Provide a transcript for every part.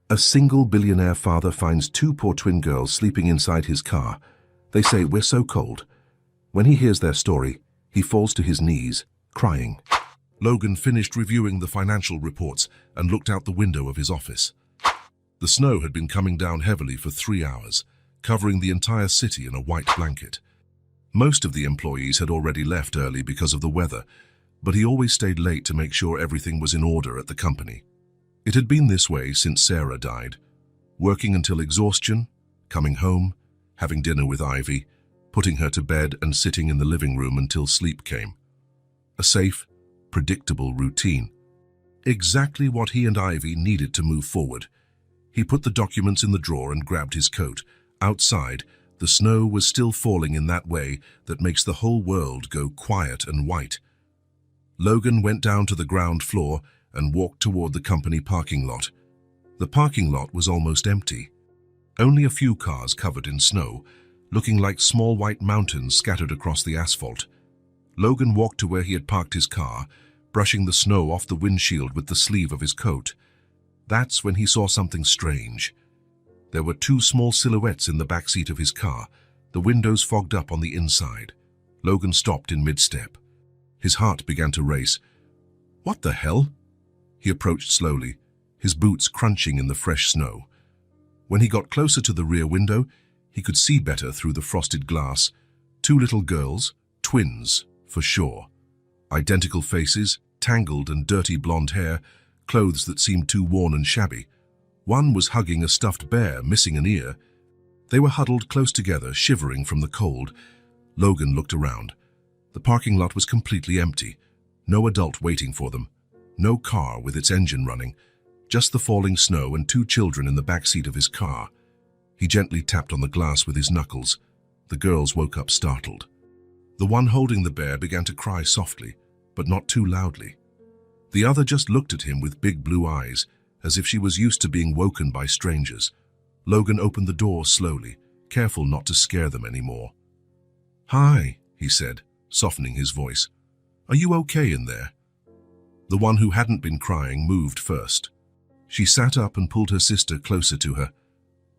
A single billionaire father finds two poor twin girls sleeping inside his car. They say, "We're so cold." When he hears their story, he falls to his knees, crying. Logan finished reviewing the financial reports and looked out the window of his office. The snow had been coming down heavily for 3 hours, covering the entire city in a white blanket. Most of the employees had already left early because of the weather, but he always stayed late to make sure everything was in order at the company. It had been this way since Sarah died, working until exhaustion, coming home, having dinner with Ivy, putting her to bed and sitting in the living room until sleep came. A safe, predictable routine. Exactly what he and Ivy needed to move forward. He put the documents in the drawer and grabbed his coat. Outside, the snow was still falling in that way that makes the whole world go quiet and white. Logan went down to the ground floor and walked toward the company parking lot. The parking lot was almost empty. Only a few cars covered in snow, looking like small white mountains scattered across the asphalt. Logan walked to where he had parked his car, brushing the snow off the windshield with the sleeve of his coat. That's when he saw something strange. There were two small silhouettes in the back seat of his car, the windows fogged up on the inside. Logan stopped in mid-step. His heart began to race. What the hell? He approached slowly, his boots crunching in the fresh snow. When he got closer to the rear window, he could see better through the frosted glass. Two little girls, twins, for sure. Identical faces, tangled and dirty blonde hair, clothes that seemed too worn and shabby. One was hugging a stuffed bear, missing an ear. They were huddled close together, shivering from the cold. Logan looked around. The parking lot was completely empty. No adult waiting for them. No car with its engine running. Just the falling snow and two children in the back seat of his car. He gently tapped on the glass with his knuckles. The girls woke up startled. The one holding the bear began to cry softly, but not too loudly. The other just looked at him with big blue eyes, as if she was used to being woken by strangers. Logan opened the door slowly, careful not to scare them anymore. "Hi," he said, softening his voice. "Are you okay in there?" The one who hadn't been crying moved first. She sat up and pulled her sister closer to her.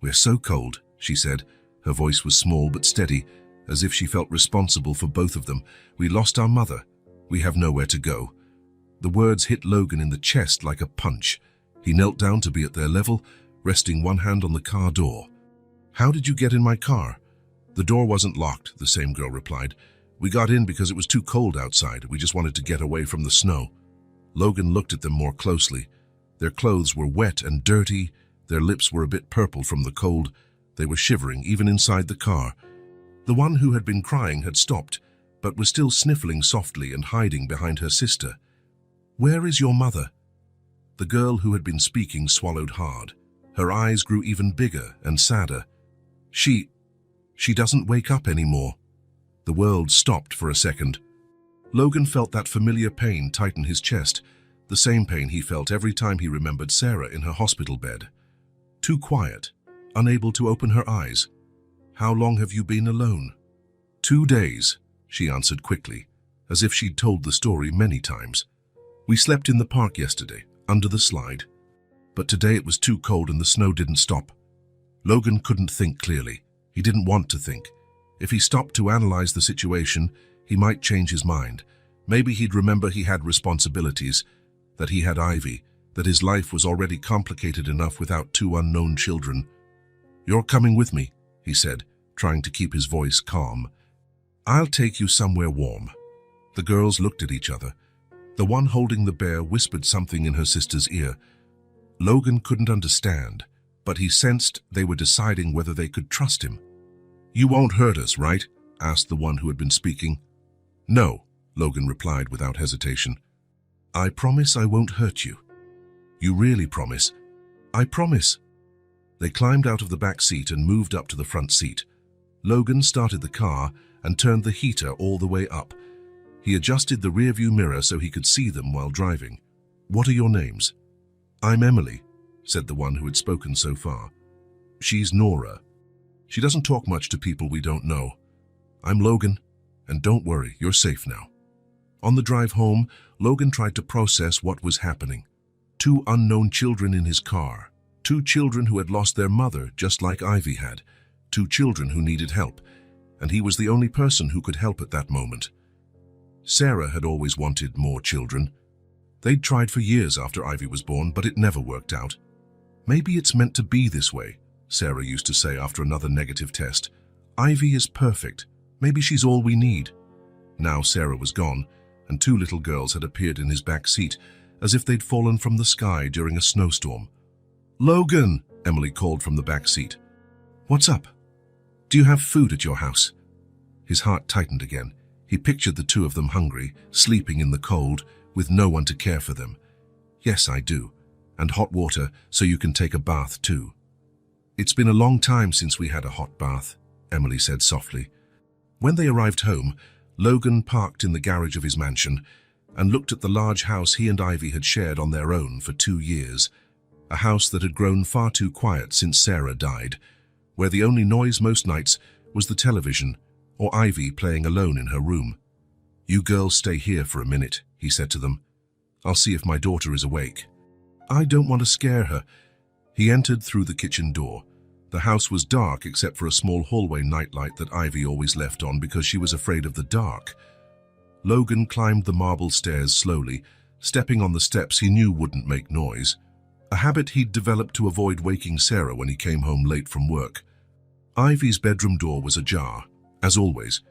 "We're so cold," she said. Her voice was small but steady, as if she felt responsible for both of them. "We lost our mother. We have nowhere to go." The words hit Logan in the chest like a punch. He knelt down to be at their level, resting one hand on the car door. "How did you get in my car?" "The door wasn't locked," the same girl replied. "We got in because it was too cold outside. We just wanted to get away from the snow." Logan looked at them more closely. Their clothes were wet and dirty. Their lips were a bit purple from the cold. They were shivering, even inside the car. The one who had been crying had stopped, but was still sniffling softly and hiding behind her sister. "Where is your mother?" The girl who had been speaking swallowed hard. Her eyes grew even bigger and sadder. She doesn't wake up anymore." The world stopped for a second. Logan felt that familiar pain tighten his chest, the same pain he felt every time he remembered Sarah in her hospital bed. Too quiet, unable to open her eyes. "How long have you been alone?" 2 days, she answered quickly, as if she'd told the story many times. "We slept in the park yesterday, under the slide. But today it was too cold and the snow didn't stop." Logan couldn't think clearly. He didn't want to think. If he stopped to analyze the situation, he might change his mind. Maybe he'd remember he had responsibilities, that he had Ivy, that his life was already complicated enough without 2 unknown children. "You're coming with me," he said, trying to keep his voice calm. "I'll take you somewhere warm." The girls looked at each other. The one holding the bear whispered something in her sister's ear. Logan couldn't understand, but he sensed they were deciding whether they could trust him. "You won't hurt us, right?" asked the one who had been speaking. "No," Logan replied without hesitation. "I promise I won't hurt you." "You really promise?" "I promise." They climbed out of the back seat and moved up to the front seat. Logan started the car and turned the heater all the way up. He adjusted the rearview mirror so he could see them while driving. "What are your names?" "I'm Emily," said the one who had spoken so far. "She's Nora. She doesn't talk much to people we don't know. I'm Logan, and don't worry, you're safe now." On the drive home, Logan tried to process what was happening. 2 unknown children in his car. Two children who had lost their mother, just like Ivy had. Two children who needed help, and he was the only person who could help at that moment. Sarah had always wanted more children. They'd tried for years after Ivy was born, but it never worked out. Maybe it's meant to be this way, Sarah used to say after another negative test. Ivy is perfect. Maybe she's all we need. Now Sarah was gone, and two little girls had appeared in his back seat, as if they'd fallen from the sky during a snowstorm. "Logan," Emily called from the back seat. "What's up? Do you have food at your house?" His heart tightened again. He pictured the two of them hungry, sleeping in the cold, with no one to care for them. "Yes, I do. And hot water, so you can take a bath too." "It's been a long time since we had a hot bath," Emily said softly. When they arrived home, Logan parked in the garage of his mansion and looked at the large house he and Ivy had shared on their own for 2 years. A house that had grown far too quiet since Sarah died, where the only noise most nights was the television or Ivy playing alone in her room. "You girls stay here for a minute," he said to them. "I'll see if my daughter is awake." "I don't want to scare her." He entered through the kitchen door. The house was dark except for a small hallway nightlight that Ivy always left on because she was afraid of the dark. Logan climbed the marble stairs slowly, stepping on the steps he knew wouldn't make noise, a habit he'd developed to avoid waking Sarah when he came home late from work. Ivy's bedroom door was ajar. As always,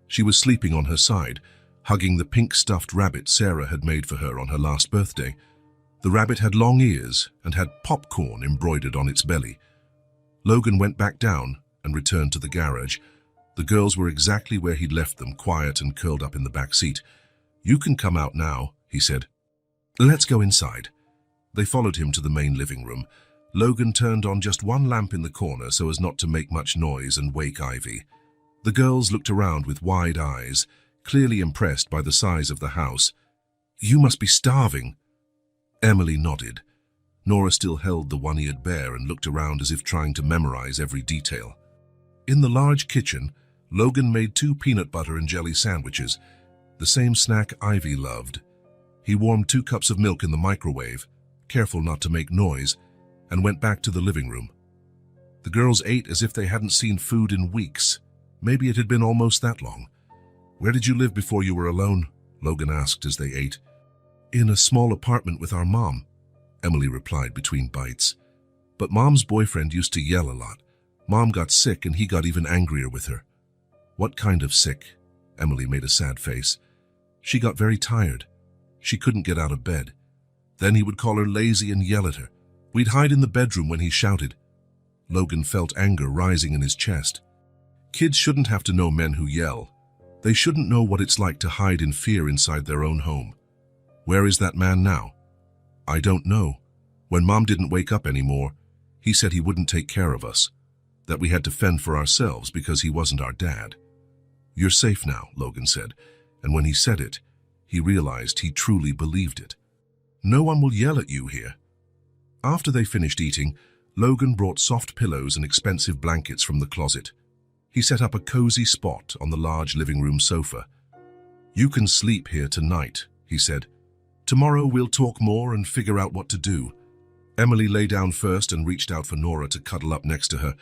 she was sleeping on her side, hugging the pink stuffed rabbit Sarah had made for her on her last birthday. The rabbit had long ears and had popcorn embroidered on its belly. Logan went back down and returned to the garage. The girls were exactly where he'd left them, quiet and curled up in the back seat. "You can come out now," he said. "Let's go inside." They followed him to the main living room. Logan turned on just one lamp in the corner so as not to make much noise and wake Ivy. The girls looked around with wide eyes, clearly impressed by the size of the house. "You must be starving." Emily nodded. Nora still held the one-eared bear and looked around as if trying to memorize every detail. In the large kitchen, Logan made 2 peanut butter and jelly sandwiches, the same snack Ivy loved. He warmed 2 cups of milk in the microwave, careful not to make noise, and went back to the living room. The girls ate as if they hadn't seen food in weeks. Maybe it had been almost that long. "Where did you live before you were alone?" Logan asked as they ate. "In a small apartment with our mom," Emily replied between bites. "But Mom's boyfriend used to yell a lot. Mom got sick and he got even angrier with her." "What kind of sick?" Emily made a sad face. "She got very tired. She couldn't get out of bed. Then he would call her lazy and yell at her. We'd hide in the bedroom when he shouted." Logan felt anger rising in his chest. Kids shouldn't have to know men who yell. They shouldn't know what it's like to hide in fear inside their own home. "Where is that man now?" "I don't know. When Mom didn't wake up anymore, he said he wouldn't take care of us, that we had to fend for ourselves because he wasn't our dad." "You're safe now," Logan said, and when he said it, he realized he truly believed it. "No one will yell at you here." After they finished eating, Logan brought soft pillows and expensive blankets from the closet. He set up a cozy spot on the large living room sofa. "You can sleep here tonight," he said. "Tomorrow we'll talk more and figure out what to do." Emily lay down first and reached out for Nora to cuddle up next to her.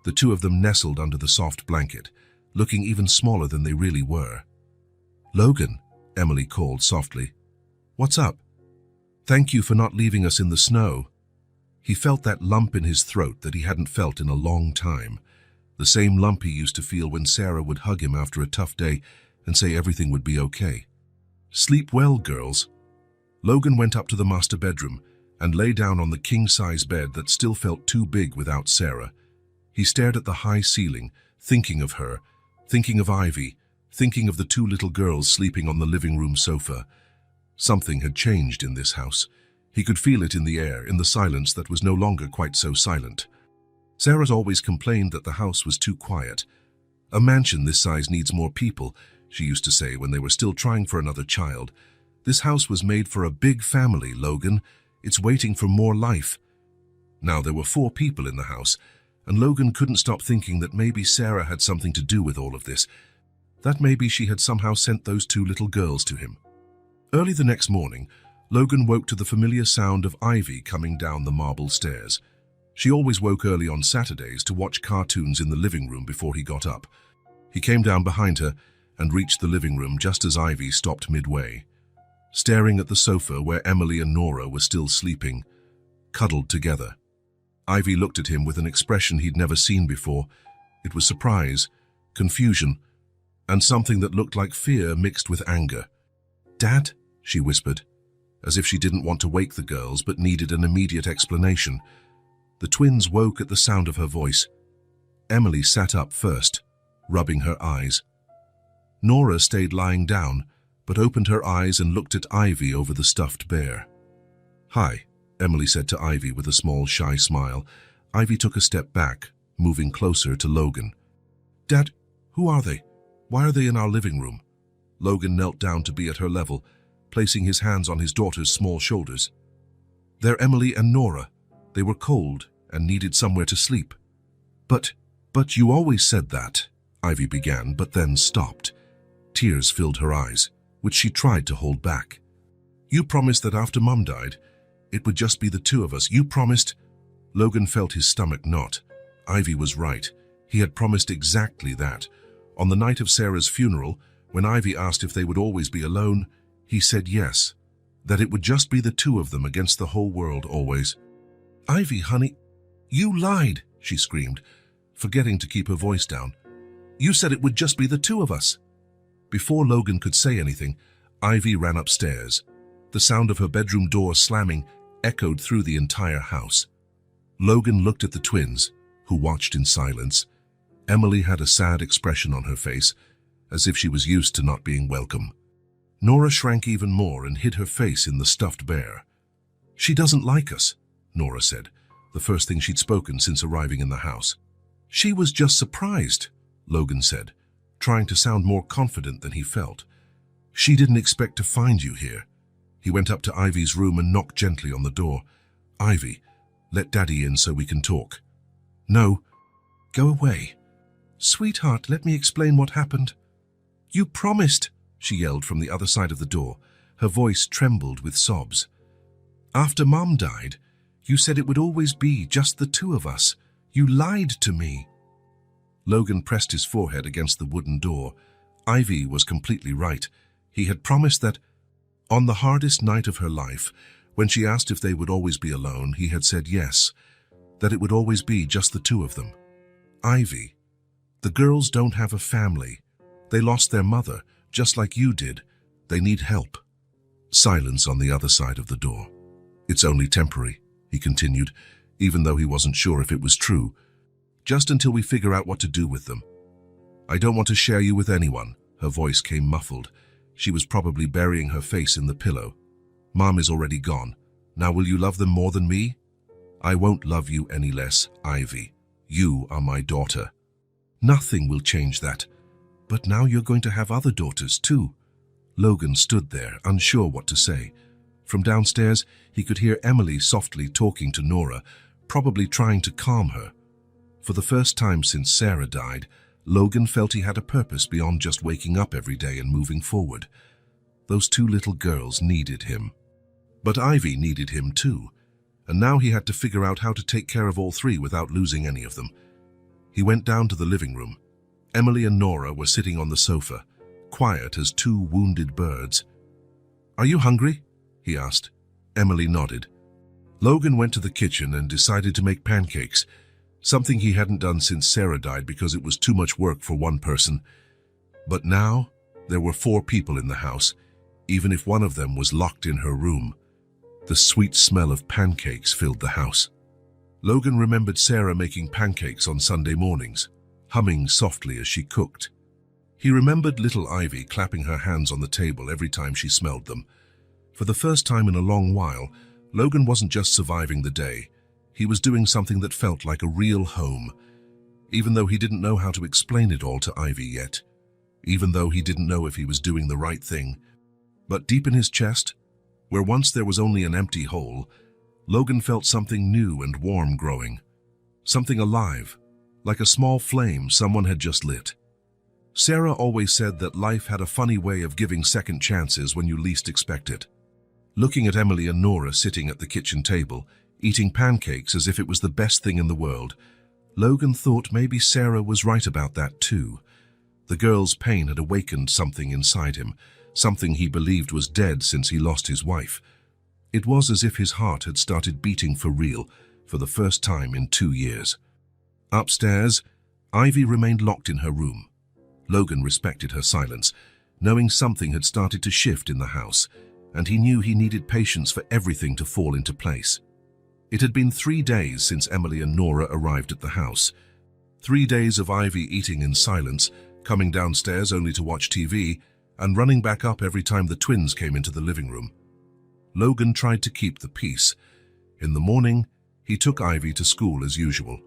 The two of them nestled under the soft blanket, looking even smaller than they really were. "Logan," Emily called softly. "What's up?" "Thank you for not leaving us in the snow." He felt that lump in his throat that he hadn't felt in a long time. The same lump he used to feel when Sarah would hug him after a tough day and say everything would be okay. "Sleep well, girls." Logan went up to the master bedroom and lay down on the king-size bed that still felt too big without Sarah. He stared at the high ceiling, thinking of her, thinking of Ivy, thinking of the 2 little girls sleeping on the living room sofa. Something had changed in this house. He could feel it in the air, in the silence that was no longer quite so silent. Sarah's always complained that the house was too quiet. "A mansion this size needs more people," she used to say when they were still trying for another child. "This house was made for a big family, Logan. It's waiting for more life." Now there were 4 people in the house, and Logan couldn't stop thinking that maybe Sarah had something to do with all of this, that maybe she had somehow sent those 2 little girls to him. Early the next morning, Logan woke to the familiar sound of Ivy coming down the marble stairs. She always woke early on Saturdays to watch cartoons in the living room before he got up. He came down behind her and reached the living room just as Ivy stopped midway, staring at the sofa where Emily and Nora were still sleeping, cuddled together. Ivy looked at him with an expression he'd never seen before. It was surprise, confusion, and something that looked like fear mixed with anger. "Dad?" she whispered, as if she didn't want to wake the girls but needed an immediate explanation. The twins woke at the sound of her voice. Emily sat up first, rubbing her eyes. Nora stayed lying down, but opened her eyes and looked at Ivy over the stuffed bear. "Hi," Emily said to Ivy with a small, shy smile. Ivy took a step back, moving closer to Logan. "Dad, who are they? Why are they in our living room?" Logan knelt down to be at her level, placing his hands on his daughter's small shoulders. "They're Emily and Nora. They were cold and needed somewhere to sleep." But you always said that," Ivy began, but then stopped. Tears filled her eyes, which she tried to hold back. "You promised that after Mum died, it would just be the two of us. You promised—" Logan felt his stomach knot. Ivy was right. He had promised exactly that. On the night of Sarah's funeral, when Ivy asked if they would always be alone, he said yes, that it would just be the two of them against the whole world always. "Ivy, honey, you lied," she screamed, forgetting to keep her voice down. "You said it would just be the two of us." Before Logan could say anything, Ivy ran upstairs. The sound of her bedroom door slamming echoed through the entire house. Logan looked at the twins, who watched in silence. Emily had a sad expression on her face, as if she was used to not being welcome. Nora shrank even more and hid her face in the stuffed bear. "She doesn't like us," Nora said, the first thing she'd spoken since arriving in the house. "She was just surprised," Logan said, trying to sound more confident than he felt. "She didn't expect to find you here." He went up to Ivy's room and knocked gently on the door. "Ivy, let Daddy in so we can talk." "No, go away." "Sweetheart, let me explain what happened." "You promised," she yelled from the other side of the door. Her voice trembled with sobs. "After Mum died, you said it would always be just the two of us. You lied to me." Logan pressed his forehead against the wooden door. Ivy was completely right. He had promised that, on the hardest night of her life, when she asked if they would always be alone, he had said yes, that it would always be just the two of them. "Ivy, the girls don't have a family. They lost their mother, just like you did. They need help." Silence on the other side of the door. "It's only temporary," he continued, even though he wasn't sure if it was true. "Just until we figure out what to do with them. I don't want to share you with anyone." Her voice came muffled. She was probably burying her face in the pillow. "Mom is already gone. Now will you love them more than me?" "I won't love you any less, Ivy. You are my daughter." "Nothing will change that. But now you're going to have other daughters too." Logan stood there, unsure what to say. From downstairs, he could hear Emily softly talking to Nora, probably trying to calm her. For the first time since Sarah died, Logan felt he had a purpose beyond just waking up every day and moving forward. Those two little girls needed him. But Ivy needed him too, and now he had to figure out how to take care of all three without losing any of them. He went down to the living room. Emily and Nora were sitting on the sofa, quiet as two wounded birds. "Are you hungry?" he asked. Emily nodded. Logan went to the kitchen and decided to make pancakes, something he hadn't done since Sarah died because it was too much work for one person. But now, there were 4 people in the house, even if one of them was locked in her room. The sweet smell of pancakes filled the house. Logan remembered Sarah making pancakes on Sunday mornings, humming softly as she cooked. He remembered little Ivy clapping her hands on the table every time she smelled them. For the first time in a long while, Logan wasn't just surviving the day. He was doing something that felt like a real home, even though he didn't know how to explain it all to Ivy yet, even though he didn't know if he was doing the right thing. But deep in his chest, where once there was only an empty hole, Logan felt something new and warm growing, something alive, like a small flame someone had just lit. Sarah always said that life had a funny way of giving second chances when you least expect it. Looking at Emily and Nora sitting at the kitchen table, eating pancakes as if it was the best thing in the world. Logan thought maybe Sarah was right about that too. The girl's pain had awakened something inside him, something he believed was dead since he lost his wife. It was as if his heart had started beating for real, for the first time in 2 years. Upstairs, Ivy remained locked in her room. Logan respected her silence, knowing something had started to shift in the house, and he knew he needed patience for everything to fall into place. It had been 3 days since Emily and Nora arrived at the house. 3 days of Ivy eating in silence, coming downstairs only to watch TV, and running back up every time the twins came into the living room. Logan tried to keep the peace. In the morning, he took Ivy to school as usual.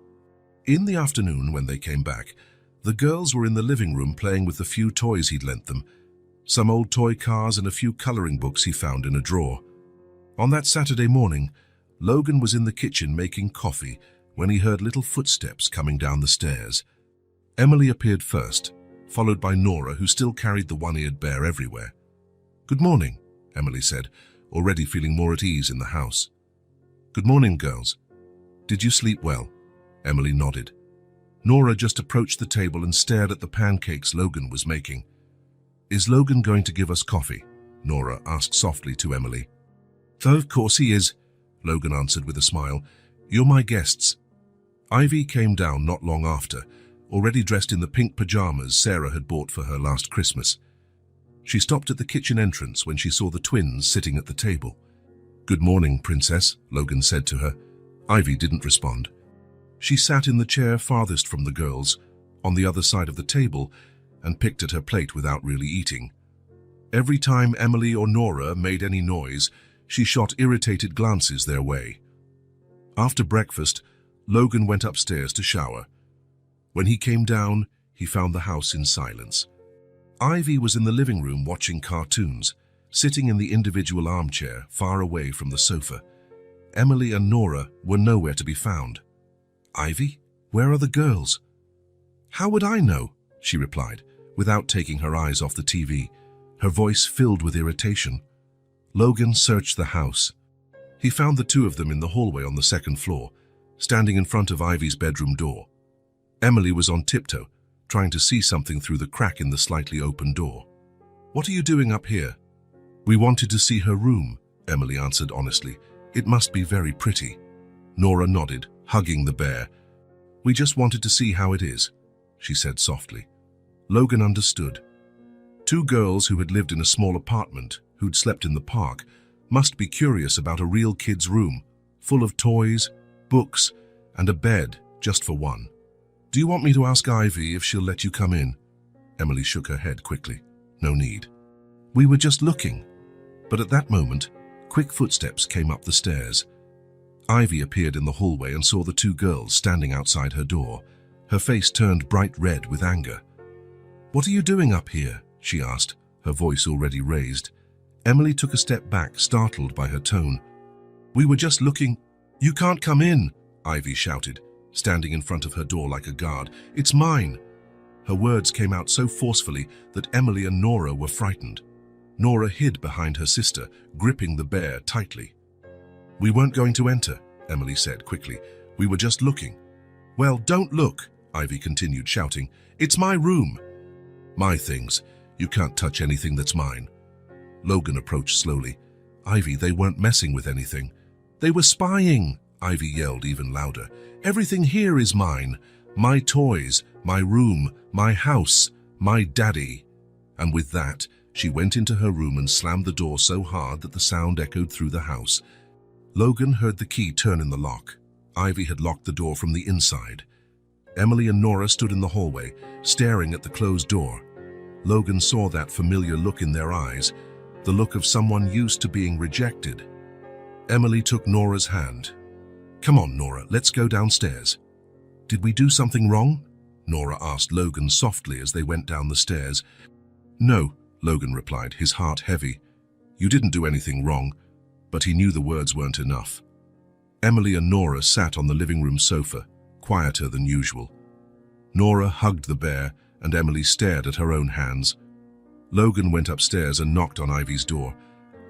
In the afternoon, when they came back, the girls were in the living room playing with the few toys he'd lent them, some old toy cars and a few coloring books he found in a drawer. On that Saturday morning, Logan was in the kitchen making coffee when he heard little footsteps coming down the stairs. Emily appeared first, followed by Nora, who still carried the one-eared bear everywhere. "Good morning," Emily said, already feeling more at ease in the house. "Good morning, girls. Did you sleep well?" Emily nodded. Nora just approached the table and stared at the pancakes Logan was making. "Is Logan going to give us coffee?" Nora asked softly to Emily. "Of course he is," Logan answered with a smile. "You're my guests." Ivy came down not long after, already dressed in the pink pajamas Sarah had bought for her last Christmas. She stopped at the kitchen entrance when she saw the twins sitting at the table. "Good morning, Princess," Logan said to her. Ivy didn't respond. She sat in the chair farthest from the girls, on the other side of the table, and picked at her plate without really eating. Every time Emily or Nora made any noise, she shot irritated glances their way. After breakfast, Logan went upstairs to shower. When he came down, he found the house in silence. Ivy was in the living room watching cartoons, sitting in the individual armchair far away from the sofa. Emily and Nora were nowhere to be found. "Ivy, where are the girls?" "How would I know?" she replied, without taking her eyes off the TV, her voice filled with irritation. Logan searched the house. He found the two of them in the hallway on the second floor, standing in front of Ivy's bedroom door. Emily was on tiptoe, trying to see something through the crack in the slightly open door. "What are you doing up here?" "We wanted to see her room," Emily answered honestly. "It must be very pretty." Nora nodded, hugging the bear. "We just wanted to see how it is," she said softly. Logan understood. 2 girls who had lived in a small apartment, who'd slept in the park, must be curious about a real kid's room, full of toys, books, and a bed just for one. "Do you want me to ask Ivy if she'll let you come in?" Emily shook her head quickly. "No need. We were just looking." But at that moment, quick footsteps came up the stairs. Ivy appeared in the hallway and saw the 2 girls standing outside her door. Her face turned bright red with anger. "What are you doing up here?" she asked, her voice already raised. Emily took a step back, startled by her tone. "We were just looking." "You can't come in," Ivy shouted, standing in front of her door like a guard. "It's mine." Her words came out so forcefully that Emily and Nora were frightened. Nora hid behind her sister, gripping the bear tightly. "We weren't going to enter," Emily said quickly. "We were just looking." "Well, don't look," Ivy continued, shouting. "It's my room." "My things. You can't touch anything that's mine." Logan approached slowly. "Ivy, they weren't messing with anything." "They were spying," Ivy yelled even louder. "Everything here is mine. My toys, my room, my house, my daddy." And with that, she went into her room and slammed the door so hard that the sound echoed through the house. Logan heard the key turn in the lock. Ivy had locked the door from the inside. Emily and Nora stood in the hallway, staring at the closed door. Logan saw that familiar look in their eyes, the look of someone used to being rejected. Emily took Nora's hand. "Come on, Nora, let's go downstairs." "Did we do something wrong?" Nora asked Logan softly as they went down the stairs. "No," Logan replied, his heart heavy. "You didn't do anything wrong," but he knew the words weren't enough. Emily and Nora sat on the living room sofa, quieter than usual. Nora hugged the bear, and Emily stared at her own hands. Logan went upstairs and knocked on Ivy's door.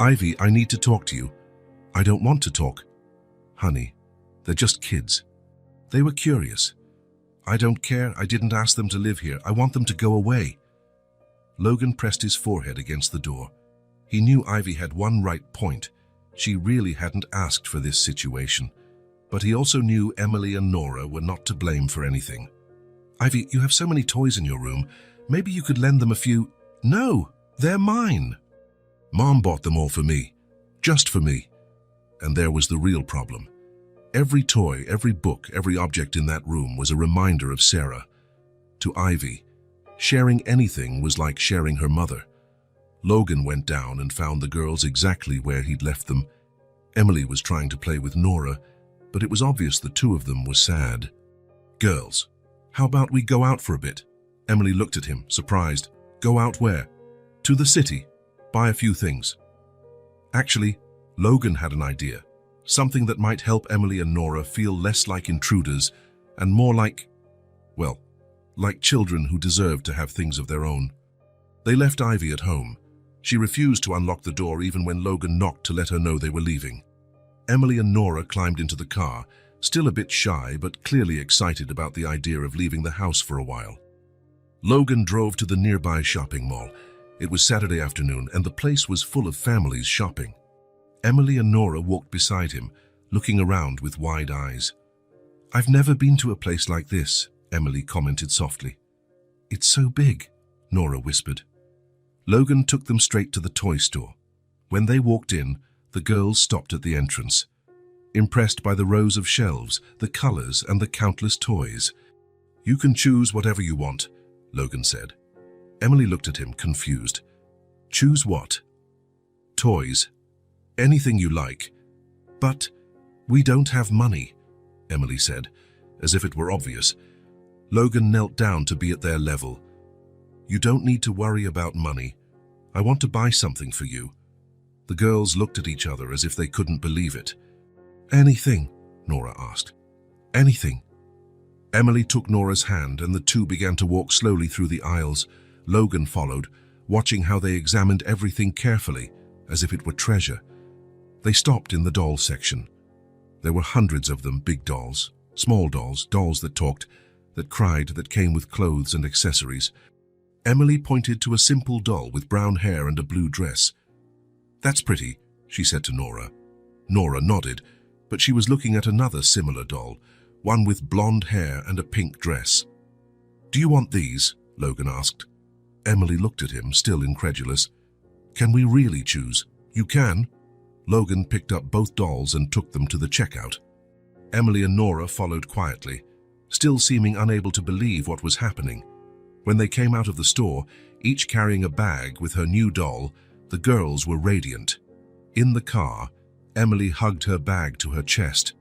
"Ivy, I need to talk to you." "I don't want to talk." Honey, they're just kids. They were curious. I don't care. I didn't ask them to live here. I want them to go away. Logan pressed his forehead against the door. He knew Ivy had one right point. She really hadn't asked for this situation. But he also knew Emily and Nora were not to blame for anything. Ivy, you have so many toys in your room. Maybe you could lend them a few. No, they're mine. Mom bought them all for me. Just for me. And there was the real problem. Every toy, every book, every object in that room was a reminder of Sarah. To Ivy, sharing anything was like sharing her mother. Logan went down and found the girls exactly where he'd left them. Emily was trying to play with Nora, but it was obvious the two of them were sad. Girls, how about we go out for a bit? Emily looked at him, surprised. Go out where? To the city. Buy a few things. Actually, Logan had an idea. Something that might help Emily and Nora feel less like intruders and more like, well, like children who deserved to have things of their own. They left Ivy at home. She refused to unlock the door even when Logan knocked to let her know they were leaving. Emily and Nora climbed into the car, still a bit shy but clearly excited about the idea of leaving the house for a while. Logan drove to the nearby shopping mall. It was Saturday afternoon and the place was full of families shopping. Emily and Nora walked beside him, looking around with wide eyes. I've never been to a place like this, Emily commented softly. It's so big, Nora whispered. Logan took them straight to the toy store. When they walked in, the girls stopped at the entrance, impressed by the rows of shelves, the colors, and the countless toys. You can choose whatever you want, Logan said. Emily looked at him, confused. Choose what? Toys. Anything you like. But we don't have money, Emily said, as if it were obvious. Logan knelt down to be at their level. You don't need to worry about money. I want to buy something for you. The girls looked at each other as if they couldn't believe it. Anything, Nora asked. Anything. Emily took Nora's hand and the two began to walk slowly through the aisles. Logan followed, watching how they examined everything carefully, as if it were treasure. They stopped in the doll section. There were hundreds of them, big dolls, small dolls, dolls that talked, that cried, that came with clothes and accessories. Emily pointed to a simple doll with brown hair and a blue dress. That's pretty, she said to Nora. Nora nodded, but she was looking at another similar doll, one with blonde hair and a pink dress. Do you want these? Logan asked. Emily looked at him, still incredulous. Can we really choose? You can. Logan picked up both dolls and took them to the checkout. Emily and Nora followed quietly, still seeming unable to believe what was happening. When they came out of the store, each carrying a bag with her new doll, the girls were radiant. In the car, Emily hugged her bag to her chest.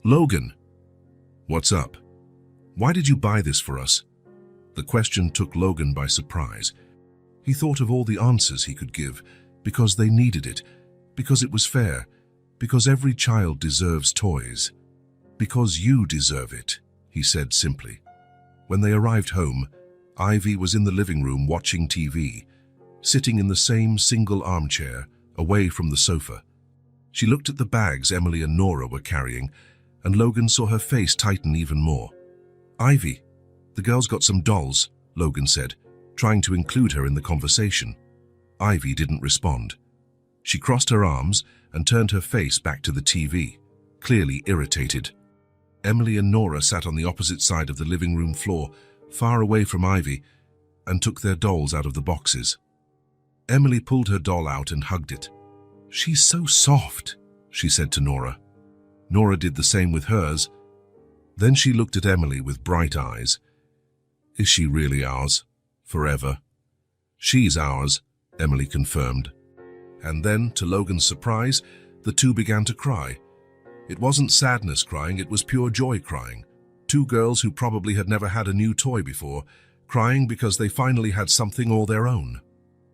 Logan! What's up? Why did you buy this for us? The question took Logan by surprise. He thought of all the answers he could give, because they needed it, because it was fair, because every child deserves toys. Because you deserve it, he said simply. When they arrived home, Ivy was in the living room watching TV, sitting in the same single armchair, away from the sofa. She looked at the bags Emily and Nora were carrying, and Logan saw her face tighten even more. Ivy, the girls got some dolls, Logan said, trying to include her in the conversation. Ivy didn't respond. She crossed her arms and turned her face back to the TV, clearly irritated. Emily and Nora sat on the opposite side of the living room floor, far away from Ivy, and took their dolls out of the boxes. Emily pulled her doll out and hugged it. She's so soft, she said to Nora. Nora did the same with hers. Then she looked at Emily with bright eyes. Is she really ours? Forever? She's ours, Emily confirmed. And then, to Logan's surprise, the two began to cry. It wasn't sadness crying, it was pure joy crying. Two girls who probably had never had a new toy before, crying because they finally had something all their own.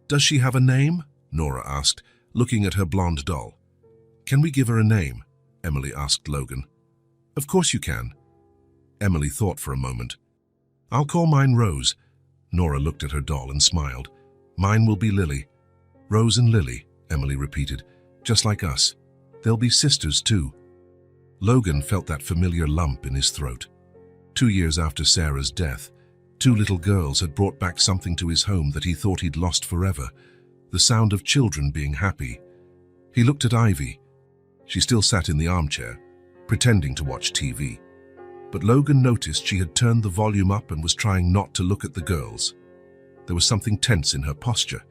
Does she have a name? Nora asked, looking at her blonde doll. Can we give her a name? Emily asked Logan. Of course you can. Emily thought for a moment. I'll call mine Rose. Nora looked at her doll and smiled. Mine will be Lily. Rose and Lily, Emily repeated, just like us. They'll be sisters too. Logan felt that familiar lump in his throat. 2 years after Sarah's death, 2 little girls had brought back something to his home that he thought he'd lost forever, the sound of children being happy. He looked at Ivy. She still sat in the armchair, pretending to watch TV. But Logan noticed she had turned the volume up and was trying not to look at the girls. There was something tense in her posture.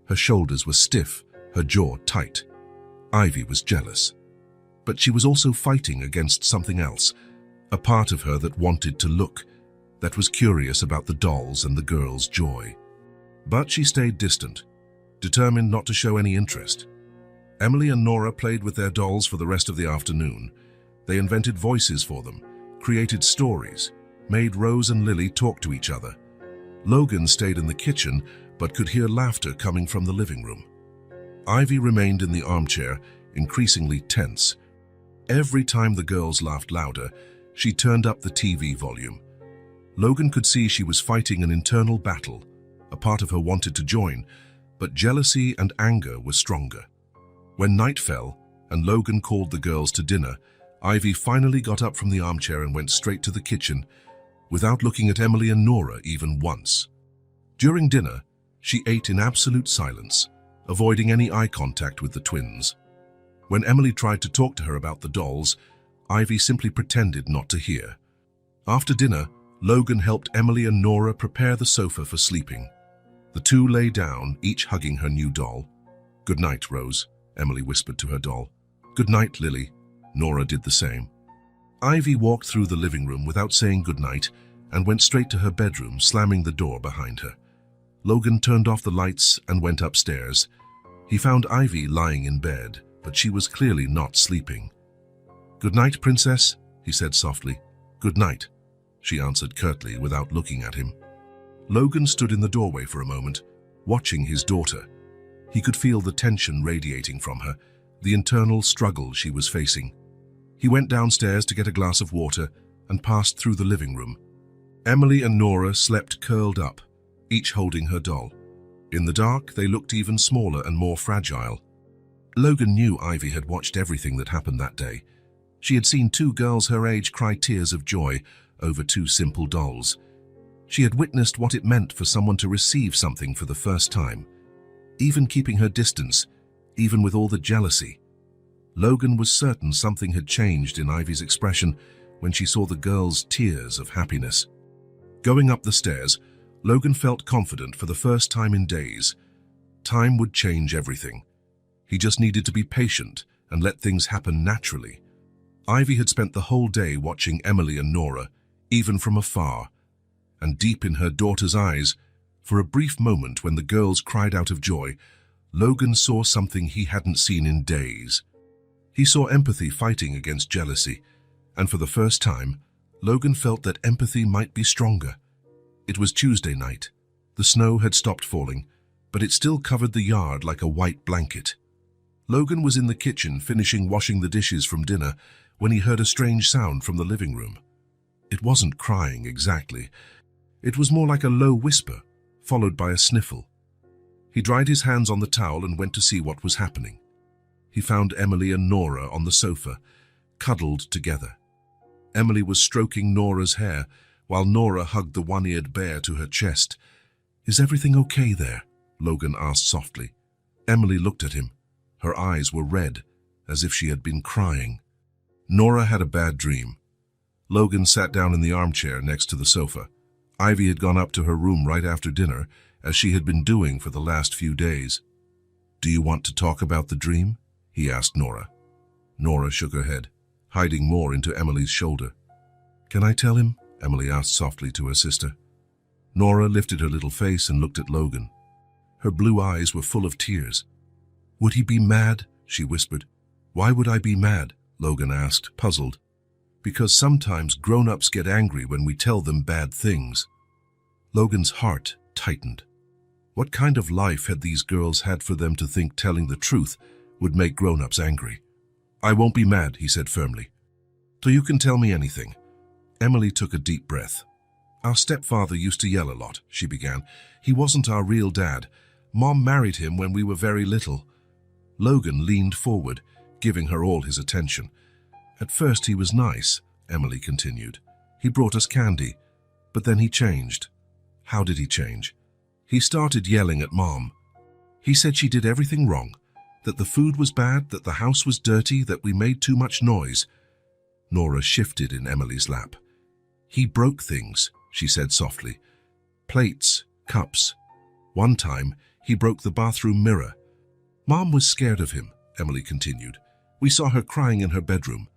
Her shoulders were stiff, her jaw tight. Ivy was jealous. But she was also fighting against something else, a part of her that wanted to look, that was curious about the dolls and the girls' joy. But she stayed distant, determined not to show any interest. Emily and Nora played with their dolls for the rest of the afternoon. They invented voices for them, created stories, made Rose and Lily talk to each other. Logan stayed in the kitchen, but could hear laughter coming from the living room. Ivy remained in the armchair, increasingly tense. Every time the girls laughed louder, she turned up the TV volume. Logan could see she was fighting an internal battle. A part of her wanted to join, but jealousy and anger were stronger. When night fell and Logan called the girls to dinner, Ivy finally got up from the armchair and went straight to the kitchen, without looking at Emily and Nora even once. During dinner, she ate in absolute silence, avoiding any eye contact with the twins. When Emily tried to talk to her about the dolls, Ivy simply pretended not to hear. After dinner, Logan helped Emily and Nora prepare the sofa for sleeping. The two lay down, each hugging her new doll. "Good night, Rose," Emily whispered to her doll. "Good night, Lily." Nora did the same. Ivy walked through the living room without saying goodnight and went straight to her bedroom, slamming the door behind her. Logan turned off the lights and went upstairs. He found Ivy lying in bed, but she was clearly not sleeping. "Good night, Princess," he said softly. "Good night," she answered curtly without looking at him. Logan stood in the doorway for a moment, watching his daughter. He could feel the tension radiating from her, the internal struggle she was facing. He went downstairs to get a glass of water and passed through the living room. Emily and Nora slept curled up, each holding her doll. In the dark, they looked even smaller and more fragile. Logan knew Ivy had watched everything that happened that day. She had seen 2 girls her age cry tears of joy over 2 simple dolls. She had witnessed what it meant for someone to receive something for the first time. Even keeping her distance, even with all the jealousy, Logan was certain something had changed in Ivy's expression when she saw the girls' tears of happiness. Going up the stairs, Logan felt confident for the first time in days. Time would change everything. He just needed to be patient and let things happen naturally. Ivy had spent the whole day watching Emily and Nora, even from afar, and deep in her daughter's eyes, for a brief moment when the girls cried out of joy, Logan saw something he hadn't seen in days. He saw empathy fighting against jealousy, and for the first time, Logan felt that empathy might be stronger. It was Tuesday night. The snow had stopped falling, but it still covered the yard like a white blanket. Logan was in the kitchen finishing washing the dishes from dinner when he heard a strange sound from the living room. It wasn't crying exactly. It was more like a low whisper, followed by a sniffle. He dried his hands on the towel and went to see what was happening. He found Emily and Nora on the sofa, cuddled together. Emily was stroking Nora's hair, while Nora hugged the one-eared bear to her chest. "Is everything okay there?" Logan asked softly. Emily looked at him. Her eyes were red, as if she had been crying. Nora had a bad dream. Logan sat down in the armchair next to the sofa. Ivy had gone up to her room right after dinner, as she had been doing for the last few days. "Do you want to talk about the dream?" he asked Nora. Nora shook her head, hiding more into Emily's shoulder. "Can I tell him?" Emily asked softly to her sister. Nora lifted her little face and looked at Logan. Her blue eyes were full of tears. "Would he be mad?" she whispered. "Why would I be mad?" Logan asked, puzzled. "Because sometimes grown-ups get angry when we tell them bad things." Logan's heart tightened. What kind of life had these girls had for them to think telling the truth would make grown-ups angry? "I won't be mad," he said firmly. "So you can tell me anything." Emily took a deep breath. "Our stepfather used to yell a lot," she began. "He wasn't our real dad. Mom married him when we were very little." Logan leaned forward, giving her all his attention. At first he was nice, Emily continued. He brought us candy, but then he changed. How did he change? He started yelling at Mom. He said she did everything wrong, that the food was bad, that the house was dirty, that we made too much noise. Nora shifted in Emily's lap. He broke things, she said softly. Plates, cups. One time, he broke the bathroom mirror. Mom was scared of him, Emily continued. We saw her crying in her bedroom.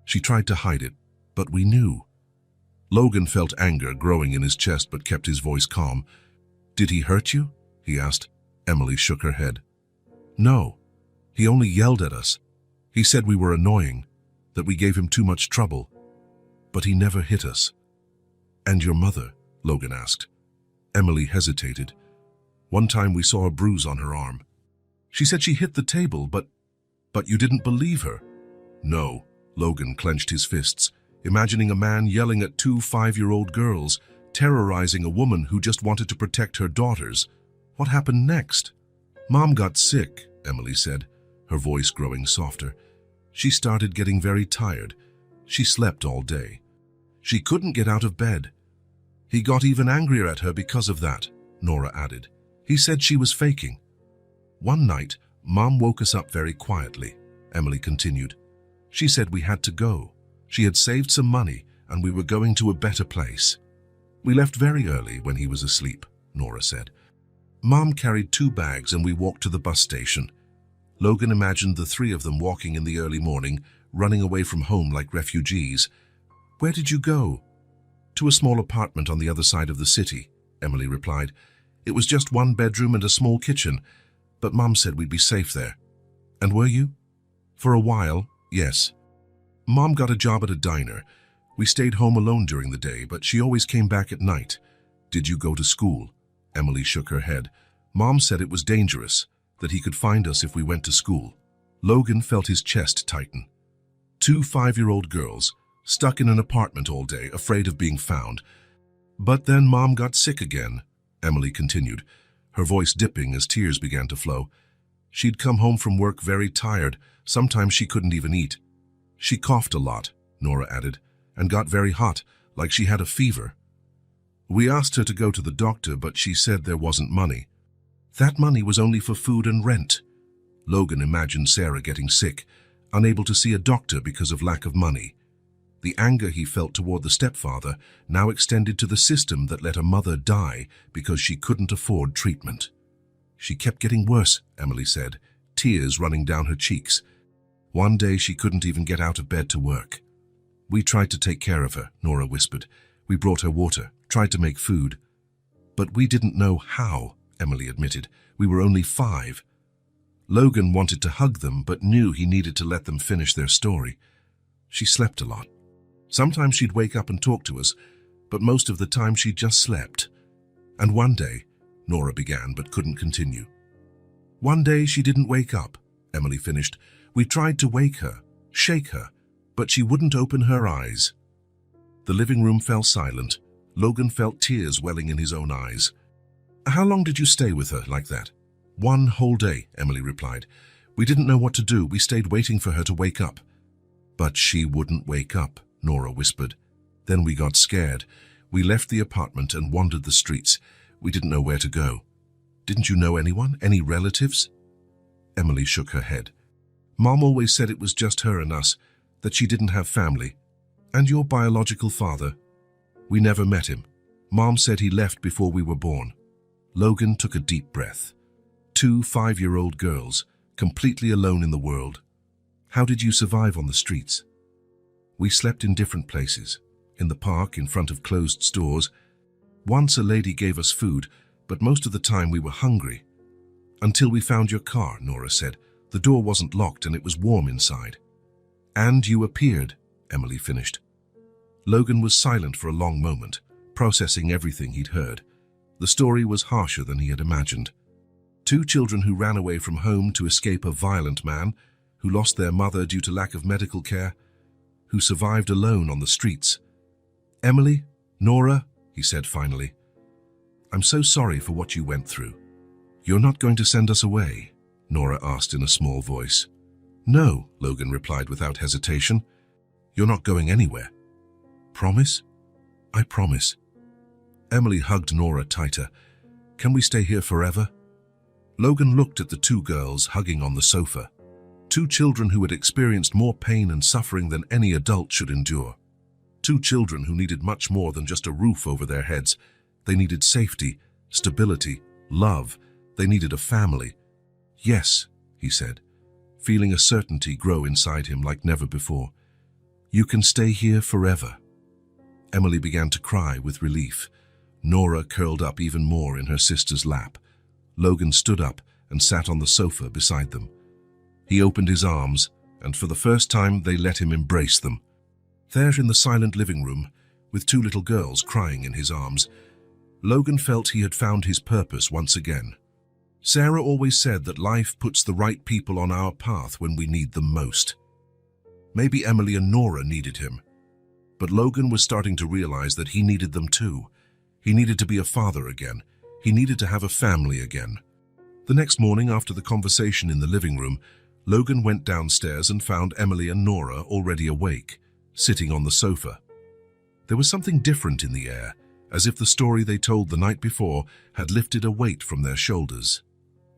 She tried to hide it, but we knew. Logan felt anger growing in his chest but kept his voice calm. Did he hurt you? He asked. Emily shook her head. No. He only yelled at us. He said we were annoying, that we gave him too much trouble. But he never hit us. And your mother? Logan asked. Emily hesitated. One time we saw a bruise on her arm. She said she hit the table, but you didn't believe her. No, Logan clenched his fists, imagining a man yelling at two 5-year-old girls, terrorizing a woman who just wanted to protect her daughters. What happened next? Mom got sick, Emily said, her voice growing softer. She started getting very tired. She slept all day. She couldn't get out of bed. He got even angrier at her because of that, Nora added. He said she was faking. One night, Mom woke us up very quietly, Emily continued. She said we had to go. She had saved some money and we were going to a better place. We left very early when he was asleep, Nora said. Mom carried 2 bags and we walked to the bus station. Logan imagined the 3 of them walking in the early morning, running away from home like refugees. Where did you go? To a small apartment on the other side of the city, Emily replied. It was just 1 bedroom and a small kitchen, but Mom said we'd be safe there. And were you? For a while, yes. Mom got a job at a diner. We stayed home alone during the day, but she always came back at night. Did you go to school? Emily shook her head. Mom said it was dangerous, that he could find us if we went to school. Logan felt his chest tighten. 2 5-year-old girls, stuck in an apartment all day, afraid of being found. But then Mom got sick again, Emily continued, her voice dipping as tears began to flow. She'd come home from work very tired. Sometimes she couldn't even eat. She coughed a lot, Nora added, and got very hot, like she had a fever. We asked her to go to the doctor, but she said there wasn't money. That money was only for food and rent. Logan imagined Sarah getting sick, unable to see a doctor because of lack of money. The anger he felt toward the stepfather now extended to the system that let a mother die because she couldn't afford treatment. She kept getting worse, Emily said, tears running down her cheeks. One day she couldn't even get out of bed to work. We tried to take care of her, Nora whispered. We brought her water, tried to make food. But we didn't know how, Emily admitted. We were only 5. Logan wanted to hug them, but knew he needed to let them finish their story. She slept a lot. Sometimes she'd wake up and talk to us, but most of the time she just slept. And one day, Nora began but couldn't continue. One day she didn't wake up, Emily finished. We tried to wake her, shake her, but she wouldn't open her eyes. The living room fell silent. Logan felt tears welling in his own eyes. How long did you stay with her like that? 1 whole day, Emily replied. We didn't know what to do. We stayed waiting for her to wake up. But she wouldn't wake up, Nora whispered. Then we got scared. We left the apartment and wandered the streets. We didn't know where to go. Didn't you know anyone? Any relatives? Emily shook her head. Mom always said it was just her and us, that she didn't have family. And your biological father? We never met him. Mom said he left before we were born. Logan took a deep breath. 2 5-year-old girls, completely alone in the world. How did you survive on the streets? We slept in different places. In the park, in front of closed stores. Once a lady gave us food, but most of the time we were hungry. Until we found your car, Nora said. The door wasn't locked and it was warm inside. And you appeared, Emily finished. Logan was silent for a long moment, processing everything he'd heard. The story was harsher than he had imagined. 2 children who ran away from home to escape a violent man, who lost their mother due to lack of medical care, who survived alone on the streets. Emily, Nora, he said finally, I'm so sorry for what you went through. You're not going to send us away? Nora asked in a small voice. No, Logan replied without hesitation. You're not going anywhere. Promise? I promise. Emily hugged Nora tighter. Can we stay here forever? Logan looked at the two girls hugging on the sofa. Two children who had experienced more pain and suffering than any adult should endure. Two children who needed much more than just a roof over their heads. They needed safety, stability, love. They needed a family. Yes, he said, feeling a certainty grow inside him like never before. You can stay here forever. Emily began to cry with relief. Nora curled up even more in her sister's lap. Logan stood up and sat on the sofa beside them. He opened his arms, and for the first time they let him embrace them. There in the silent living room, with two little girls crying in his arms, Logan felt he had found his purpose once again. Sarah always said that life puts the right people on our path when we need them most. Maybe Emily and Nora needed him, but Logan was starting to realize that he needed them too. He needed to be a father again. He needed to have a family again. The next morning, after the conversation in the living room, Logan went downstairs and found Emily and Nora already awake, sitting on the sofa. There was something different in the air, as if the story they told the night before had lifted a weight from their shoulders.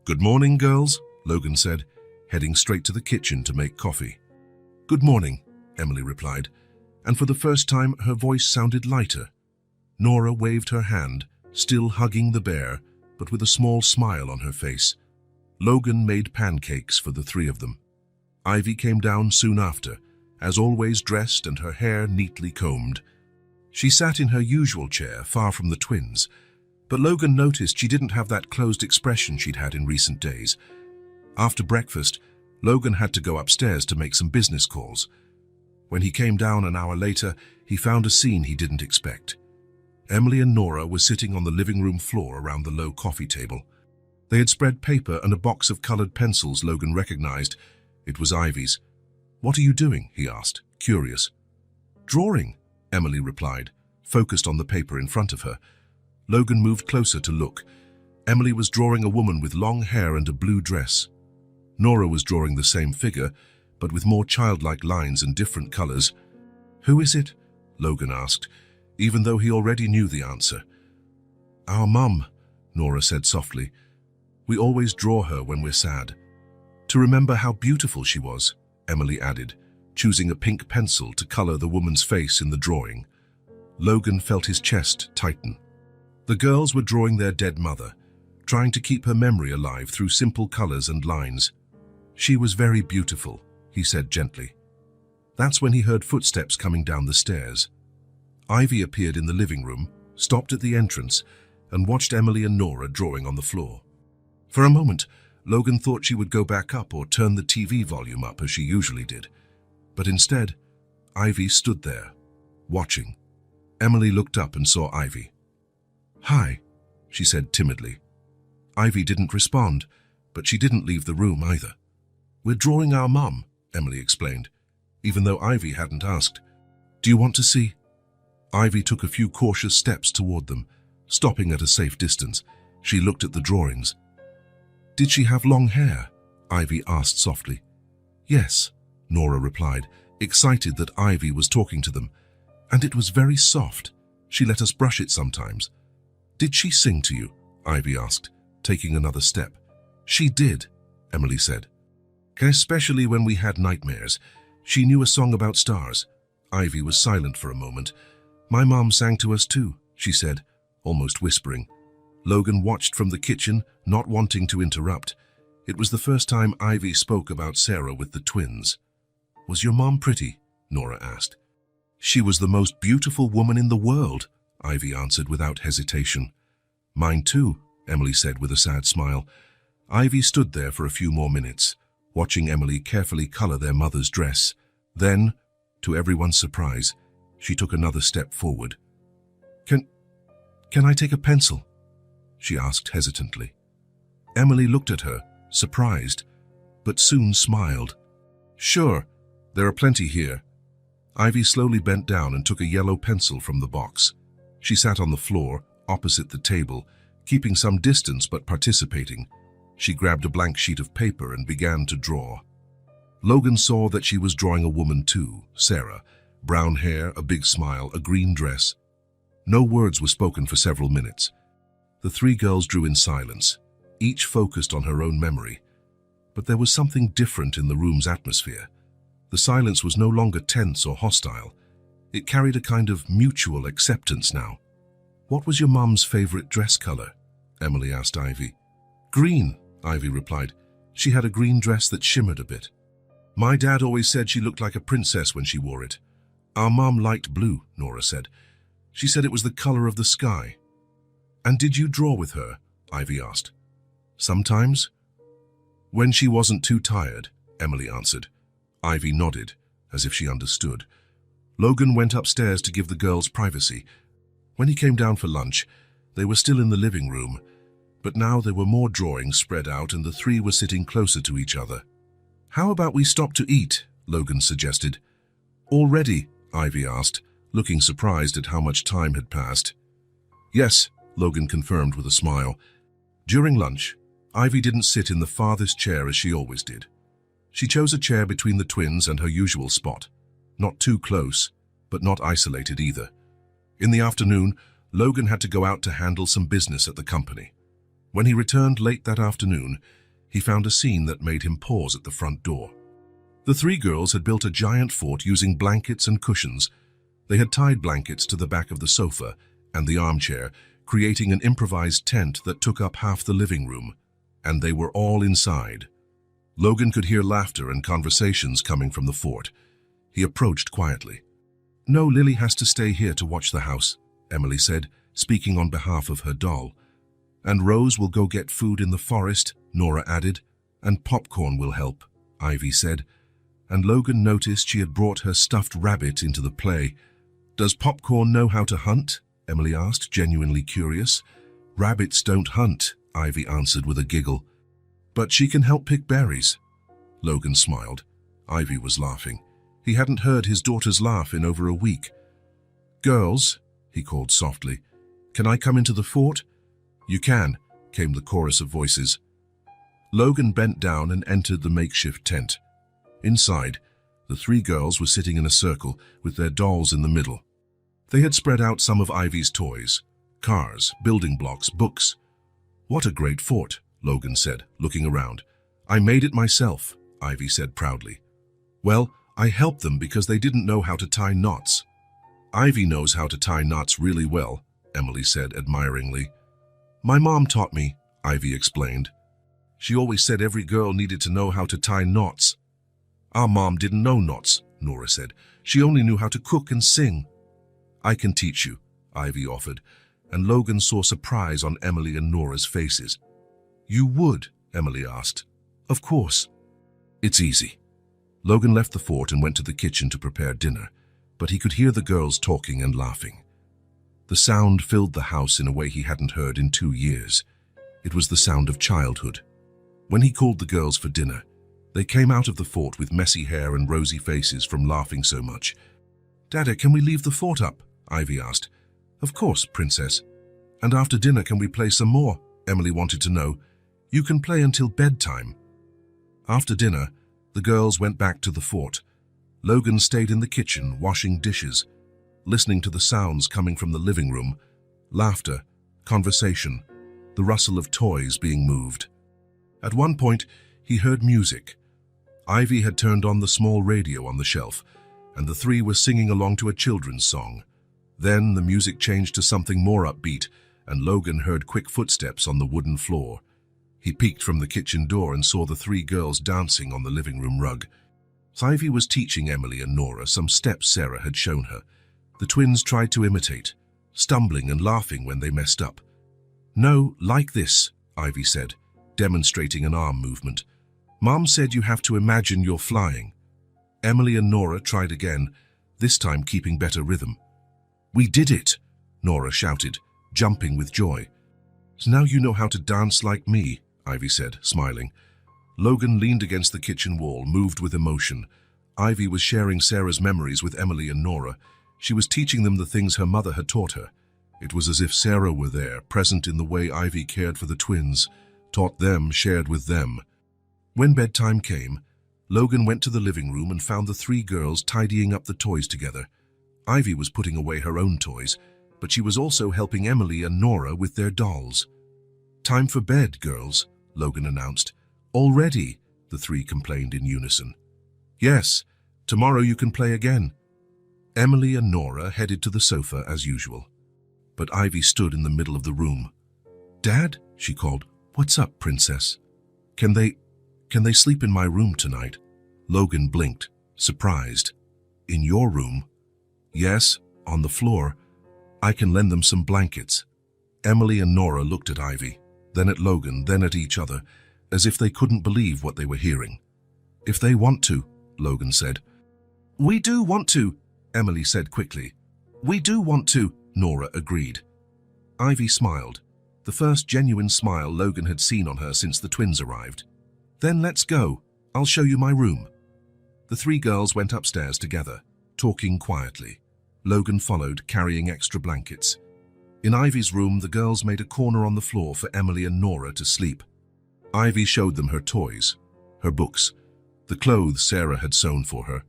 Good morning, girls, Logan said, heading straight to the kitchen to make coffee. Good morning, Emily replied, and for the first time her voice sounded lighter. Nora waved her hand, still hugging the bear, but with a small smile on her face. Logan made pancakes for the three of them. Ivy came down soon after, as always dressed and her hair neatly combed. She sat in her usual chair, far from the twins, but Logan noticed she didn't have that closed expression she'd had in recent days. After breakfast, Logan had to go upstairs to make some business calls. When he came down an hour later, he found a scene he didn't expect. Emily and Nora were sitting on the living room floor around the low coffee table. They had spread paper and a box of colored pencils Logan recognized. It was Ivy's. What are you doing? He asked, curious. Drawing, Emily replied, focused on the paper in front of her. Logan moved closer to look. Emily was drawing a woman with long hair and a blue dress. Nora was drawing the same figure, but with more childlike lines and different colors. Who is it? Logan asked, even though he already knew the answer. Our mum, Nora said softly. We always draw her when we're sad. To remember how beautiful she was, Emily added, choosing a pink pencil to color the woman's face in the drawing. Logan felt his chest tighten. The girls were drawing their dead mother, trying to keep her memory alive through simple colors and lines. She was very beautiful, he said gently. That's when he heard footsteps coming down the stairs. Ivy appeared in the living room, stopped at the entrance, and watched Emily and Nora drawing on the floor. For a moment, Logan thought she would go back up or turn the TV volume up as she usually did. But instead, Ivy stood there, watching. Emily looked up and saw Ivy. Hi, she said timidly. Ivy didn't respond, but she didn't leave the room either. We're drawing our mum, Emily explained, even though Ivy hadn't asked. Do you want to see? Ivy took a few cautious steps toward them, stopping at a safe distance. She looked at the drawings. Did she have long hair? Ivy asked softly. Yes, Nora replied, excited that Ivy was talking to them. And it was very soft. She let us brush it sometimes. Did she sing to you? Ivy asked, taking another step. She did, Emily said. Especially when we had nightmares. She knew a song about stars. Ivy was silent for a moment. My mom sang to us too, she said, almost whispering. Logan watched from the kitchen, not wanting to interrupt. It was the first time Ivy spoke about Sarah with the twins. Was your mom pretty? Nora asked. She was the most beautiful woman in the world, Ivy answered without hesitation. Mine too, Emily said with a sad smile. Ivy stood there for a few more minutes, watching Emily carefully color their mother's dress. Then, to everyone's surprise, she took another step forward. Can I take a pencil? She asked hesitantly. Emily looked at her, surprised, but soon smiled. Sure, there are plenty here. Ivy slowly bent down and took a yellow pencil from the box. She sat on the floor, opposite the table, keeping some distance but participating. She grabbed a blank sheet of paper and began to draw. Logan saw that she was drawing a woman too, Sarah, Brown hair, a big smile, a green dress. No words were spoken for several minutes. The three girls drew in silence, each focused on her own memory. But there was something different in the room's atmosphere. The silence was no longer tense or hostile. It carried a kind of mutual acceptance now. "What was your mum's favorite dress color?" Emily asked Ivy. "Green," Ivy replied. "She had a green dress that shimmered a bit. My dad always said she looked like a princess when she wore it." "Our mum liked blue," Nora said. "She said it was the color of the sky." "And did you draw with her?" Ivy asked. "Sometimes." "When she wasn't too tired," Emily answered. Ivy nodded, as if she understood. Logan went upstairs to give the girls privacy. When he came down for lunch, they were still in the living room, but now there were more drawings spread out and the three were sitting closer to each other. "How about we stop to eat?" Logan suggested. "Already?" Ivy asked, looking surprised at how much time had passed. "Yes," Logan confirmed with a smile. During lunch, Ivy didn't sit in the farthest chair as she always did. She chose a chair between the twins and her usual spot. Not too close, but not isolated either. In the afternoon, Logan had to go out to handle some business at the company. When he returned late that afternoon, he found a scene that made him pause at the front door. The three girls had built a giant fort using blankets and cushions. They had tied blankets to the back of the sofa and the armchair, creating an improvised tent that took up half the living room, and they were all inside. Logan could hear laughter and conversations coming from the fort. He approached quietly. "No, Lily has to stay here to watch the house," Emily said, speaking on behalf of her doll. "And Rose will go get food in the forest," Nora added. "And popcorn will help," Ivy said. And Logan noticed she had brought her stuffed rabbit into the play. "Does Popcorn know how to hunt?" Emily asked, genuinely curious. "Rabbits don't hunt," Ivy answered with a giggle. "But she can help pick berries." Logan smiled. Ivy was laughing. He hadn't heard his daughter's laugh in over a week. "Girls," he called softly, "can I come into the fort?" "You can," came the chorus of voices. Logan bent down and entered the makeshift tent. Inside, the three girls were sitting in a circle with their dolls in the middle. They had spread out some of Ivy's toys, cars, building blocks, books. "What a great fort," Logan said, looking around. "I made it myself," Ivy said proudly. "Well, I helped them because they didn't know how to tie knots." "Ivy knows how to tie knots really well," Emily said admiringly. "My mom taught me," Ivy explained. "She always said every girl needed to know how to tie knots." "Our mom didn't know knots," Nora said. "She only knew how to cook and sing." "I can teach you," Ivy offered, and Logan saw surprise on Emily and Nora's faces. "You would?" Emily asked. "Of course." "It's easy." Logan left the fort and went to the kitchen to prepare dinner, but he could hear the girls talking and laughing. The sound filled the house in a way he hadn't heard in 2 years. It was the sound of childhood. When he called the girls for dinner, they came out of the fort with messy hair and rosy faces from laughing so much. "Dada, can we leave the fort up?" Ivy asked. "Of course, Princess." "And after dinner, can we play some more?" Emily wanted to know. "You can play until bedtime." After dinner, the girls went back to the fort. Logan stayed in the kitchen, washing dishes, listening to the sounds coming from the living room, laughter, conversation, the rustle of toys being moved. At one point, he heard music. Ivy had turned on the small radio on the shelf, and the three were singing along to a children's song. Then the music changed to something more upbeat, and Logan heard quick footsteps on the wooden floor. He peeked from the kitchen door and saw the three girls dancing on the living room rug. Ivy was teaching Emily and Nora some steps Sarah had shown her. The twins tried to imitate, stumbling and laughing when they messed up. "No, like this," Ivy said, demonstrating an arm movement. "Mom said you have to imagine you're flying." Emily and Nora tried again, this time keeping better rhythm. "We did it!" Nora shouted, jumping with joy. "So now you know how to dance like me," Ivy said, smiling. Logan leaned against the kitchen wall, moved with emotion. Ivy was sharing Sarah's memories with Emily and Nora. She was teaching them the things her mother had taught her. It was as if Sarah were there, present in the way Ivy cared for the twins, taught them, shared with them. When bedtime came, Logan went to the living room and found the three girls tidying up the toys together. Ivy was putting away her own toys, but she was also helping Emily and Nora with their dolls. "Time for bed, girls," Logan announced. "Already," the three complained in unison. "Yes, tomorrow you can play again." Emily and Nora headed to the sofa as usual. But Ivy stood in the middle of the room. "Dad," she called, "what's up, princess? Can they sleep in my room tonight?" Logan blinked, surprised. "In your room?" "Yes, on the floor. I can lend them some blankets." Emily and Nora looked at Ivy, then at Logan, then at each other, as if they couldn't believe what they were hearing. "If they want to," Logan said. "We do want to," Emily said quickly. "We do want to," Nora agreed. Ivy smiled, the first genuine smile Logan had seen on her since the twins arrived. "Then let's go. I'll show you my room." The three girls went upstairs together, talking quietly. Logan followed, carrying extra blankets. In Ivy's room, the girls made a corner on the floor for Emily and Nora to sleep. Ivy showed them her toys, her books, the clothes Sarah had sewn for her.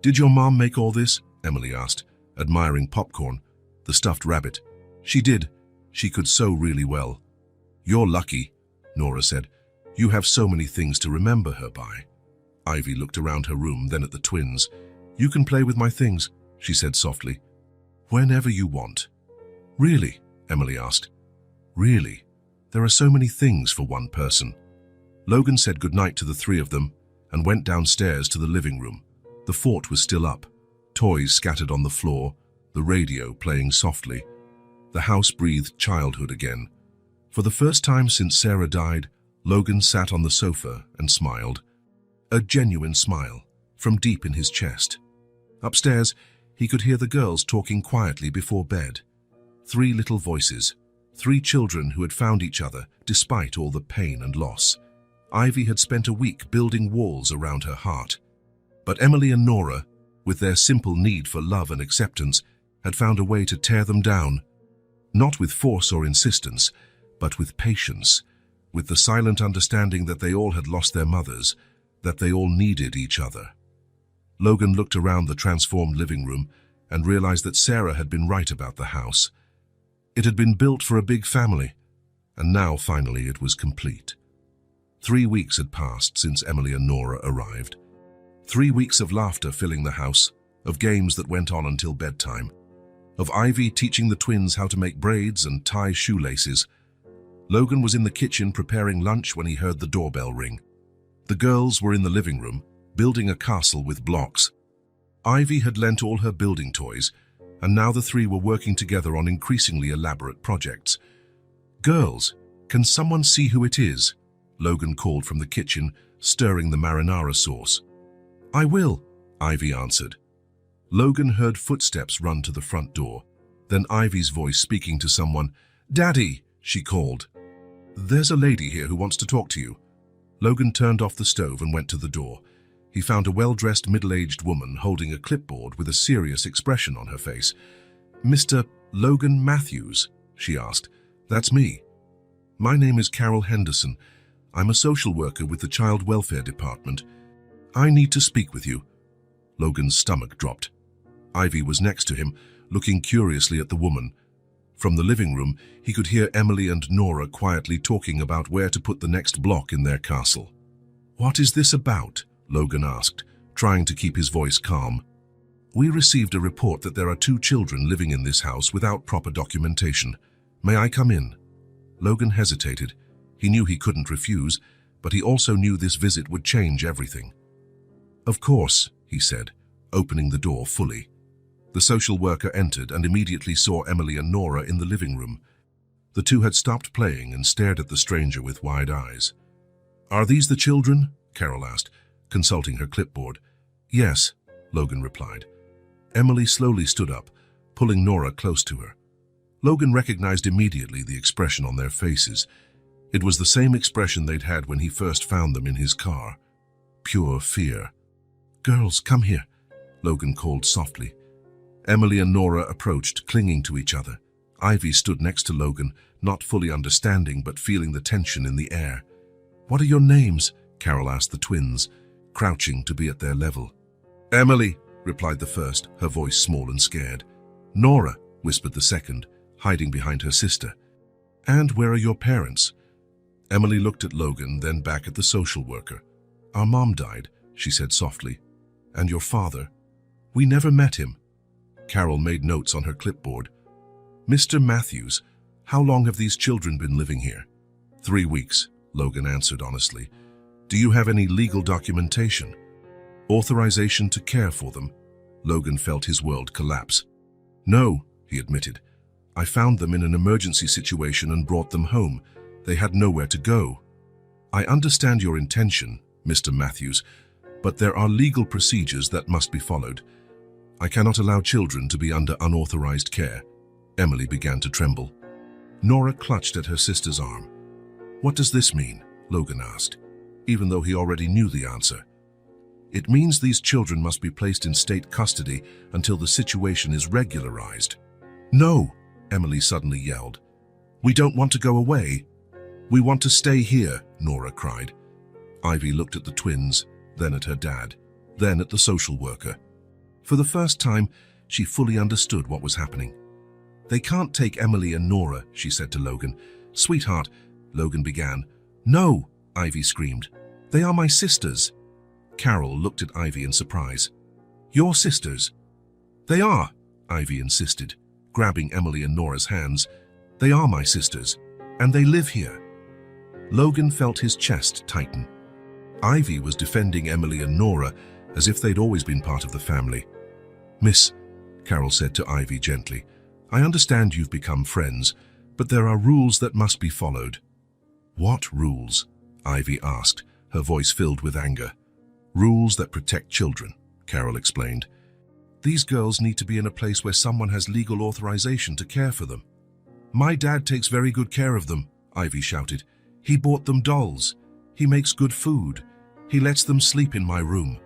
"Did your mom make all this?" Emily asked, admiring Popcorn, the stuffed rabbit. "She did. She could sew really well." "You're lucky," Nora said. "You have so many things to remember her by." Ivy looked around her room, then at the twins. "You can play with my things," she said softly. "Whenever you want." "Really?" Emily asked. "Really? There are so many things for one person." Logan said goodnight to the three of them and went downstairs to the living room. The fort was still up, toys scattered on the floor, the radio playing softly. The house breathed childhood again. For the first time since Sarah died, Logan sat on the sofa and smiled. A genuine smile, from deep in his chest. Upstairs, he could hear the girls talking quietly before bed. Three little voices, three children who had found each other despite all the pain and loss. Ivy had spent a week building walls around her heart. But Emily and Nora, with their simple need for love and acceptance, had found a way to tear them down. Not with force or insistence, but with patience, with the silent understanding that they all had lost their mothers, that they all needed each other. Logan looked around the transformed living room and realized that Sarah had been right about the house. It had been built for a big family, and now finally it was complete. 3 weeks had passed since Emily and Nora arrived. 3 weeks of laughter filling the house, of games that went on until bedtime, of Ivy teaching the twins how to make braids and tie shoelaces. Logan was in the kitchen preparing lunch when he heard the doorbell ring. The girls were in the living room, building a castle with blocks. Ivy had lent all her building toys, and now the three were working together on increasingly elaborate projects. "Girls, can someone see who it is?" Logan called from the kitchen, stirring the marinara sauce. "I will," Ivy answered. Logan heard footsteps run to the front door, then Ivy's voice speaking to someone. "Daddy," she called. "There's a lady here who wants to talk to you." Logan turned off the stove and went to the door. He found a well-dressed middle-aged woman holding a clipboard with a serious expression on her face. "Mr. Logan Matthews?" she asked. "That's me. My name is Carol Henderson. I'm a social worker with the Child Welfare Department. I need to speak with you." Logan's stomach dropped. Ivy was next to him, looking curiously at the woman. From the living room, he could hear Emily and Nora quietly talking about where to put the next block in their castle. "What is this about?" Logan asked, trying to keep his voice calm. "We received a report that there are 2 children living in this house without proper documentation. May I come in?" Logan hesitated. He knew he couldn't refuse, but he also knew this visit would change everything. "Of course," he said, opening the door fully. The social worker entered and immediately saw Emily and Nora in the living room. The two had stopped playing and stared at the stranger with wide eyes. "Are these the children?" Carol asked, consulting her clipboard. "Yes," Logan replied. Emily slowly stood up, pulling Nora close to her. Logan recognized immediately the expression on their faces. It was the same expression they'd had when he first found them in his car. Pure fear. "Girls, come here," Logan called softly. Emily and Nora approached, clinging to each other. Ivy stood next to Logan, not fully understanding but feeling the tension in the air. "What are your names?" Carol asked the twins. crouching to be at their level. "Emily," replied the first, her voice small and scared. "Nora," whispered the second, hiding behind her sister. "And where are your parents?" Emily looked at Logan, then back at the social worker. "Our mom died," she said softly. "And your father?" "We never met him." Carol made notes on her clipboard. "Mr. Matthews, how long have these children been living here?" 3 weeks, Logan answered honestly. "Do you have any legal documentation? Authorization to care for them?" Logan felt his world collapse. "No," he admitted. "I found them in an emergency situation and brought them home. They had nowhere to go." "I understand your intention, Mr. Matthews, but there are legal procedures that must be followed. I cannot allow children to be under unauthorized care." Emily began to tremble. Nora clutched at her sister's arm. "What does this mean?" Logan asked, even though he already knew the answer. "It means these children must be placed in state custody until the situation is regularized." "No," Emily suddenly yelled. "We don't want to go away. We want to stay here," Nora cried. Ivy looked at the twins, then at her dad, then at the social worker. For the first time, she fully understood what was happening. "They can't take Emily and Nora," she said to Logan. "Sweetheart," Logan began. "No," Ivy screamed. "They are my sisters." Carol looked at Ivy in surprise. "Your sisters?" "They are," Ivy insisted, grabbing Emily and Nora's hands. "They are my sisters, and they live here." Logan felt his chest tighten. Ivy was defending Emily and Nora as if they'd always been part of the family. "Miss," Carol said to Ivy gently, "I understand you've become friends, but there are rules that must be followed." "What rules?" Ivy asked, her voice filled with anger. "Rules that protect children," Carol explained. "These girls need to be in a place where someone has legal authorization to care for them." "My dad takes very good care of them," Ivy shouted. "He bought them dolls. He makes good food. He lets them sleep in my room."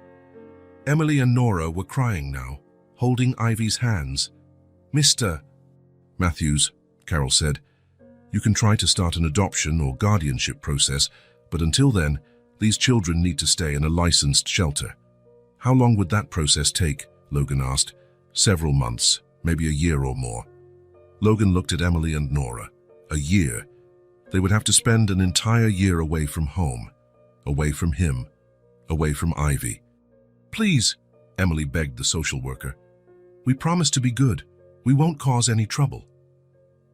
Emily and Nora were crying now, holding Ivy's hands. "Mr. Matthews," Carol said, "you can try to start an adoption or guardianship process, but until then, these children need to stay in a licensed shelter." "How long would that process take?" Logan asked. "Several months, maybe a year or more." Logan looked at Emily and Nora. A year. They would have to spend an entire year away from home, away from him, away from Ivy. "Please," Emily begged the social worker. "We promise to be good. We won't cause any trouble."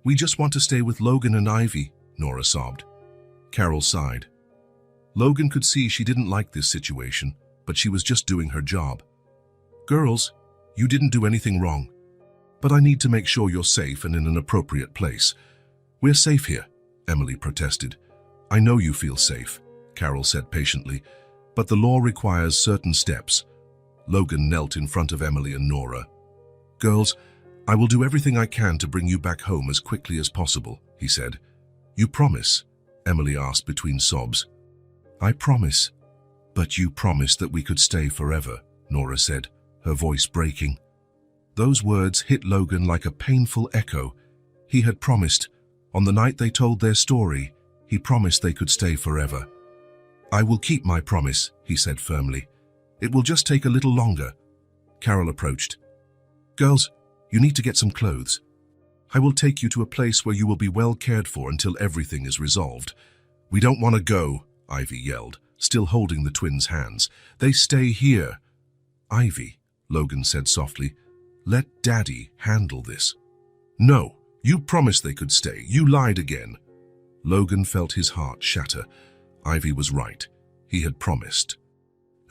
"We just want to stay with Logan and Ivy," Nora sobbed. Carol sighed. Logan could see she didn't like this situation, but she was just doing her job. "Girls, you didn't do anything wrong. But I need to make sure you're safe and in an appropriate place." "We're safe here," Emily protested. "I know you feel safe," Carol said patiently, "but the law requires certain steps." Logan knelt in front of Emily and Nora. "Girls, I will do everything I can to bring you back home as quickly as possible," he said. "You promise?" Emily asked between sobs. "I promise." "But you promised that we could stay forever," Nora said, her voice breaking. Those words hit Logan like a painful echo. He had promised. On the night they told their story, he promised they could stay forever. "I will keep my promise," he said firmly. "It will just take a little longer." Carol approached. "Girls, you need to get some clothes. I will take you to a place where you will be well cared for until everything is resolved." "We don't want to go," Ivy yelled, still holding the twins' hands. "They stay here." "Ivy," Logan said softly, "let Daddy handle this." "No, you promised they could stay. You lied again." Logan felt his heart shatter. Ivy was right. He had promised.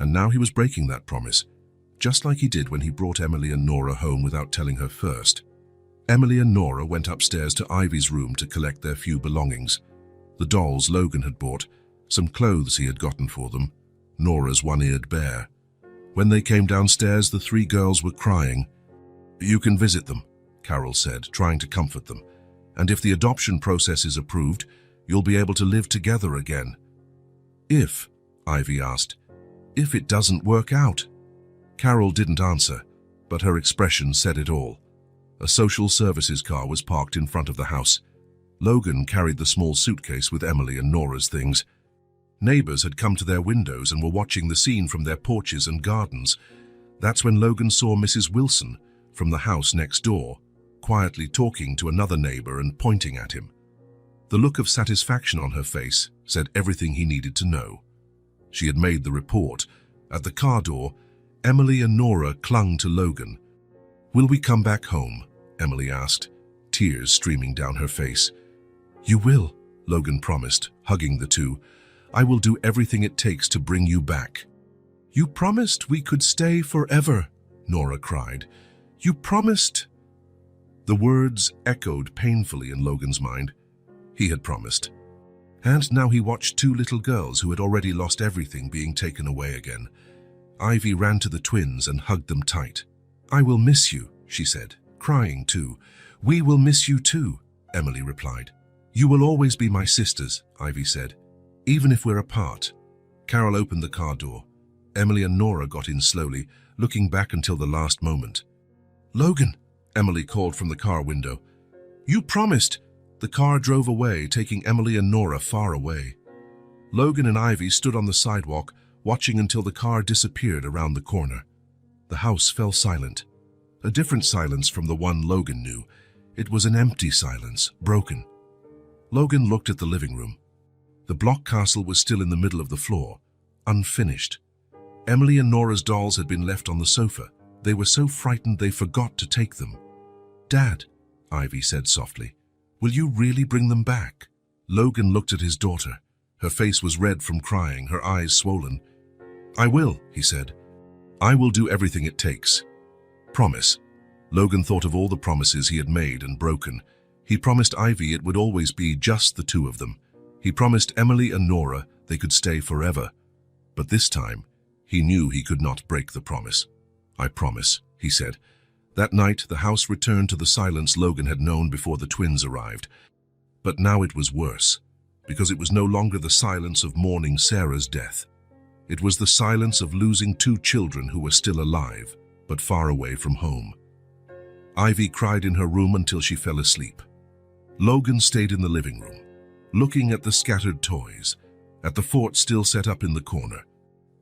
And now he was breaking that promise, just like he did when he brought Emily and Nora home without telling her first. Emily and Nora went upstairs to Ivy's room to collect their few belongings. The dolls Logan had bought, some clothes he had gotten for them, Nora's one-eared bear. When they came downstairs, the 3 girls were crying. "You can visit them," Carol said, trying to comfort them. "And if the adoption process is approved, you'll be able to live together again." "If," Ivy asked, "if it doesn't work out?" Carol didn't answer, but her expression said it all. A social services car was parked in front of the house. Logan carried the small suitcase with Emily and Nora's things. Neighbors had come to their windows and were watching the scene from their porches and gardens. That's when Logan saw Mrs. Wilson from the house next door, quietly talking to another neighbor and pointing at him. The look of satisfaction on her face said everything he needed to know. She had made the report. At the car door, Emily and Nora clung to Logan. "Will we come back home?" Emily asked, tears streaming down her face. "You will," Logan promised, hugging the two. "I will do everything it takes to bring you back." "You promised we could stay forever," Nora cried. "You promised." The words echoed painfully in Logan's mind. He had promised. And now he watched two little girls who had already lost everything being taken away again. Ivy ran to the twins and hugged them tight. "I will miss you," she said, crying too. "We will miss you too," Emily replied. "You will always be my sisters," Ivy said, "even if we're apart." Carol opened the car door. Emily and Nora got in slowly, looking back until the last moment. "Logan," Emily called from the car window. "You promised." The car drove away, taking Emily and Nora far away. Logan and Ivy stood on the sidewalk, watching until the car disappeared around the corner. The house fell silent. A different silence from the one Logan knew. It was an empty silence, broken. Logan looked at the living room. The block castle was still in the middle of the floor, unfinished. Emily and Nora's dolls had been left on the sofa. They were so frightened they forgot to take them. "Dad," Ivy said softly, "will you really bring them back?" Logan looked at his daughter. Her face was red from crying, her eyes swollen. "I will," he said. "I will do everything it takes. Promise." Logan thought of all the promises he had made and broken. He promised Ivy it would always be just the two of them. He promised Emily and Nora they could stay forever. But this time, he knew he could not break the promise. "I promise," he said. That night, the house returned to the silence Logan had known before the twins arrived. But now it was worse, because it was no longer the silence of mourning Sarah's death. It was the silence of losing two children who were still alive, but far away from home. Ivy cried in her room until she fell asleep. Logan stayed in the living room, looking at the scattered toys, at the fort still set up in the corner.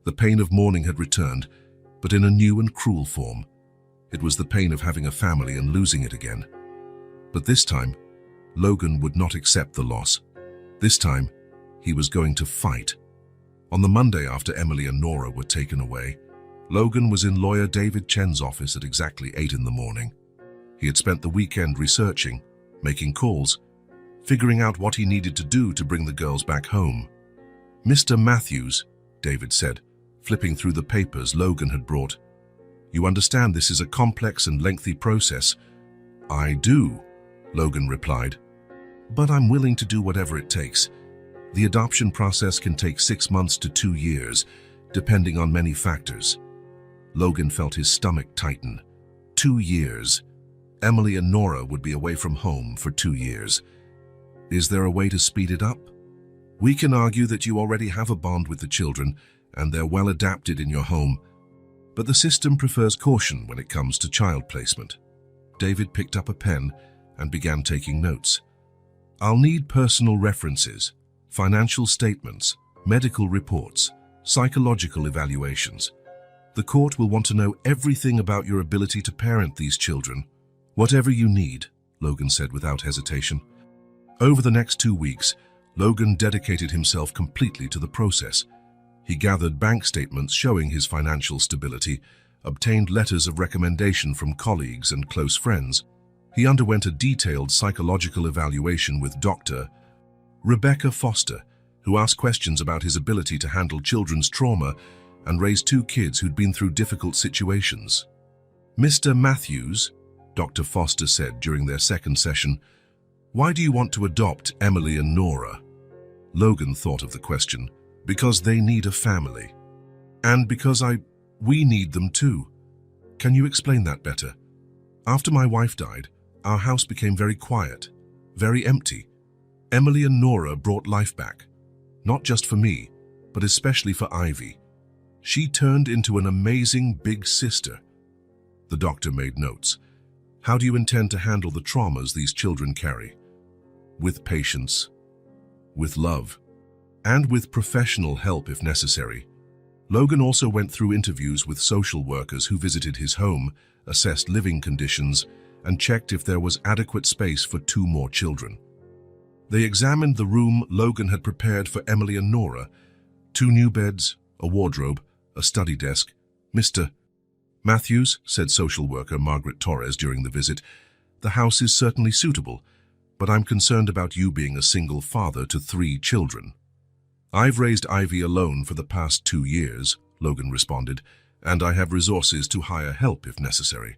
The pain of mourning had returned, but in a new and cruel form. It was the pain of having a family and losing it again. But this time, Logan would not accept the loss. This time, he was going to fight. On the Monday after Emily and Nora were taken away, Logan was in lawyer David Chen's office at exactly 8 in the morning. He had spent the weekend researching, making calls, figuring out what he needed to do to bring the girls back home. "Mr. Matthews," David said, flipping through the papers Logan had brought. "You understand this is a complex and lengthy process." "I do," Logan replied. "But I'm willing to do whatever it takes. The adoption process can take 6 months to 2 years, depending on many factors." Logan felt his stomach tighten. 2 years. Emily and Nora would be away from home for 2 years. Is there a way to speed it up? "We can argue that you already have a bond with the children, and they're well adapted in your home. But the system prefers caution when it comes to child placement." David picked up a pen and began taking notes. "I'll need personal references, financial statements, medical reports, psychological evaluations. The court will want to know everything about your ability to parent these children." "Whatever you need," Logan said without hesitation. Over the next 2 weeks, Logan dedicated himself completely to the process. He gathered bank statements showing his financial stability, obtained letters of recommendation from colleagues and close friends. He underwent a detailed psychological evaluation with Dr. Rebecca Foster, who asked questions about his ability to handle children's trauma and raise 2 kids who'd been through difficult situations. "Mr. Matthews," Dr. Foster said during their second session, "why do you want to adopt Emily and Nora?" Logan thought of the question. "Because they need a family. And because we need them too." "Can you explain that better?" "After my wife died, our house became very quiet, very empty. Emily and Nora brought life back, not just for me, but especially for Ivy. She turned into an amazing big sister." The doctor made notes. "How do you intend to handle the traumas these children carry?" "With patience, with love." and with professional help if necessary. Logan also went through interviews with social workers who visited his home, assessed living conditions, and checked if there was adequate space for 2 more children. They examined the room Logan had prepared for Emily and Nora: 2 new beds, a wardrobe, a study desk. "Mr. Matthews," said social worker Margaret Torres during the visit, "the house is certainly suitable, but I'm concerned about you being a single father to 3 children." "I've raised Ivy alone for the past 2 years," Logan responded, "and I have resources to hire help if necessary.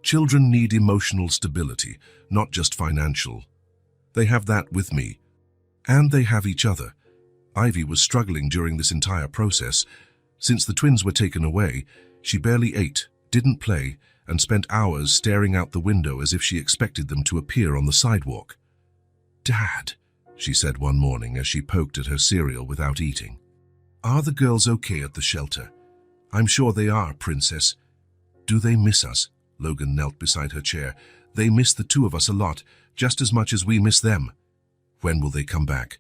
Children need emotional stability, not just financial. They have that with me, and they have each other." Ivy was struggling during this entire process. Since the twins were taken away, she barely ate, didn't play, and spent hours staring out the window as if she expected them to appear on the sidewalk. "Dad," she said one morning as she poked at her cereal without eating, "are the girls okay at the shelter?" "I'm sure they are, Princess." "Do they miss us?" Logan knelt beside her chair. "They miss the 2 of us a lot, just as much as we miss them." "When will they come back?"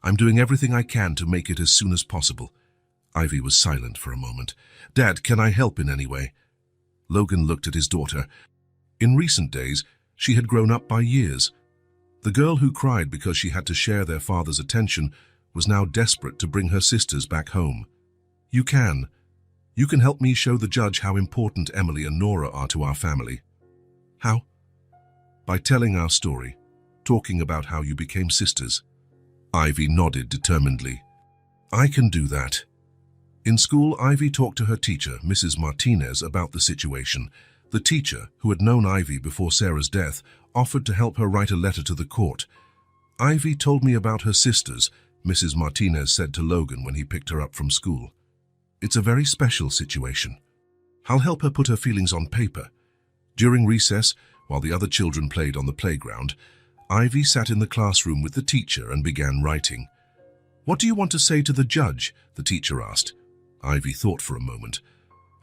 "I'm doing everything I can to make it as soon as possible." Ivy was silent for a moment. "Dad, can I help in any way?" Logan looked at his daughter. In recent days, she had grown up by years. The girl who cried because she had to share their father's attention was now desperate to bring her sisters back home. "You can. You can help me show the judge how important Emily and Nora are to our family." "How?" "By telling our story, talking about how you became sisters." Ivy nodded determinedly. "I can do that." In school, Ivy talked to her teacher, Mrs. Martinez, about the situation. The teacher, who had known Ivy before Sarah's death, offered to help her write a letter to the court. "Ivy told me about her sisters," Mrs. Martinez said to Logan when he picked her up from school. "It's a very special situation. I'll help her put her feelings on paper." During recess, while the other children played on the playground, Ivy sat in the classroom with the teacher and began writing. "What do you want to say to the judge?" the teacher asked. Ivy thought for a moment.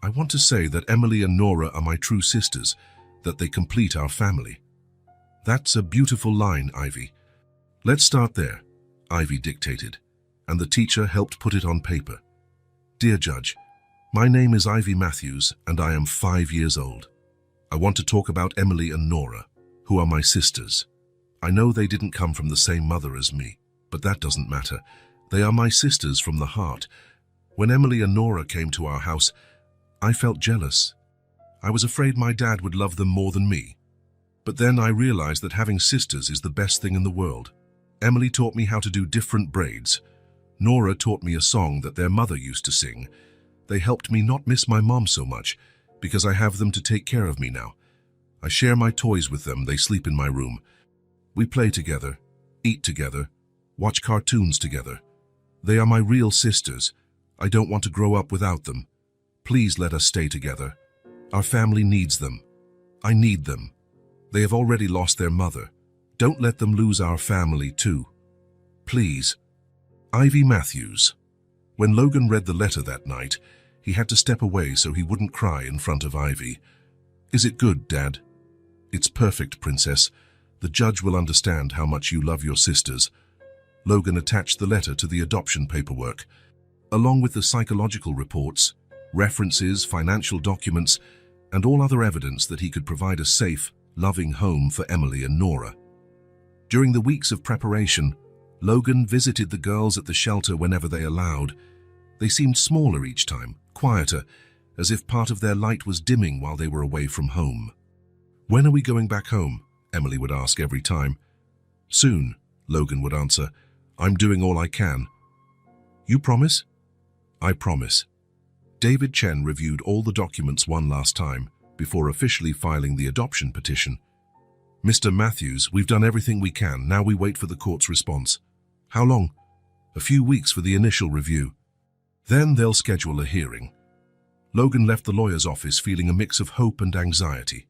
"I want to say that Emily and Nora are my true sisters, that they complete our family." "That's a beautiful line, Ivy." "Let's start there," Ivy dictated, and the teacher helped put it on paper. "Dear Judge, my name is Ivy Matthews, and I am 5 years old. I want to talk about Emily and Nora, who are my sisters. I know they didn't come from the same mother as me, but that doesn't matter. They are my sisters from the heart. When Emily and Nora came to our house, I felt jealous. I was afraid my dad would love them more than me. But then I realized that having sisters is the best thing in the world. Emily taught me how to do different braids. Nora taught me a song that their mother used to sing. They helped me not miss my mom so much, because I have them to take care of me now. I share my toys with them. They sleep in my room. We play together, eat together, watch cartoons together. They are my real sisters. I don't want to grow up without them. Please let us stay together. Our family needs them. I need them. They have already lost their mother. Don't let them lose our family too. Please." Ivy Matthews. When Logan read the letter that night, he had to step away so he wouldn't cry in front of Ivy. "Is it good, Dad?" "It's perfect, Princess. The judge will understand how much you love your sisters." Logan attached the letter to the adoption paperwork, along with the psychological reports, references, financial documents, and all other evidence that he could provide a safe, loving home for Emily and Nora. During the weeks of preparation, Logan visited the girls at the shelter whenever they allowed. They seemed smaller each time, quieter, as if part of their light was dimming while they were away from home. "When are we going back home?" Emily would ask every time. "Soon," Logan would answer. "I'm doing all I can." "You promise?" "I promise." David Chen reviewed all the documents one last time before officially filing the adoption petition. "Mr. Matthews, we've done everything we can. Now we wait for the court's response." "How long?" "A few weeks for the initial review. Then they'll schedule a hearing." Logan left the lawyer's office feeling a mix of hope and anxiety.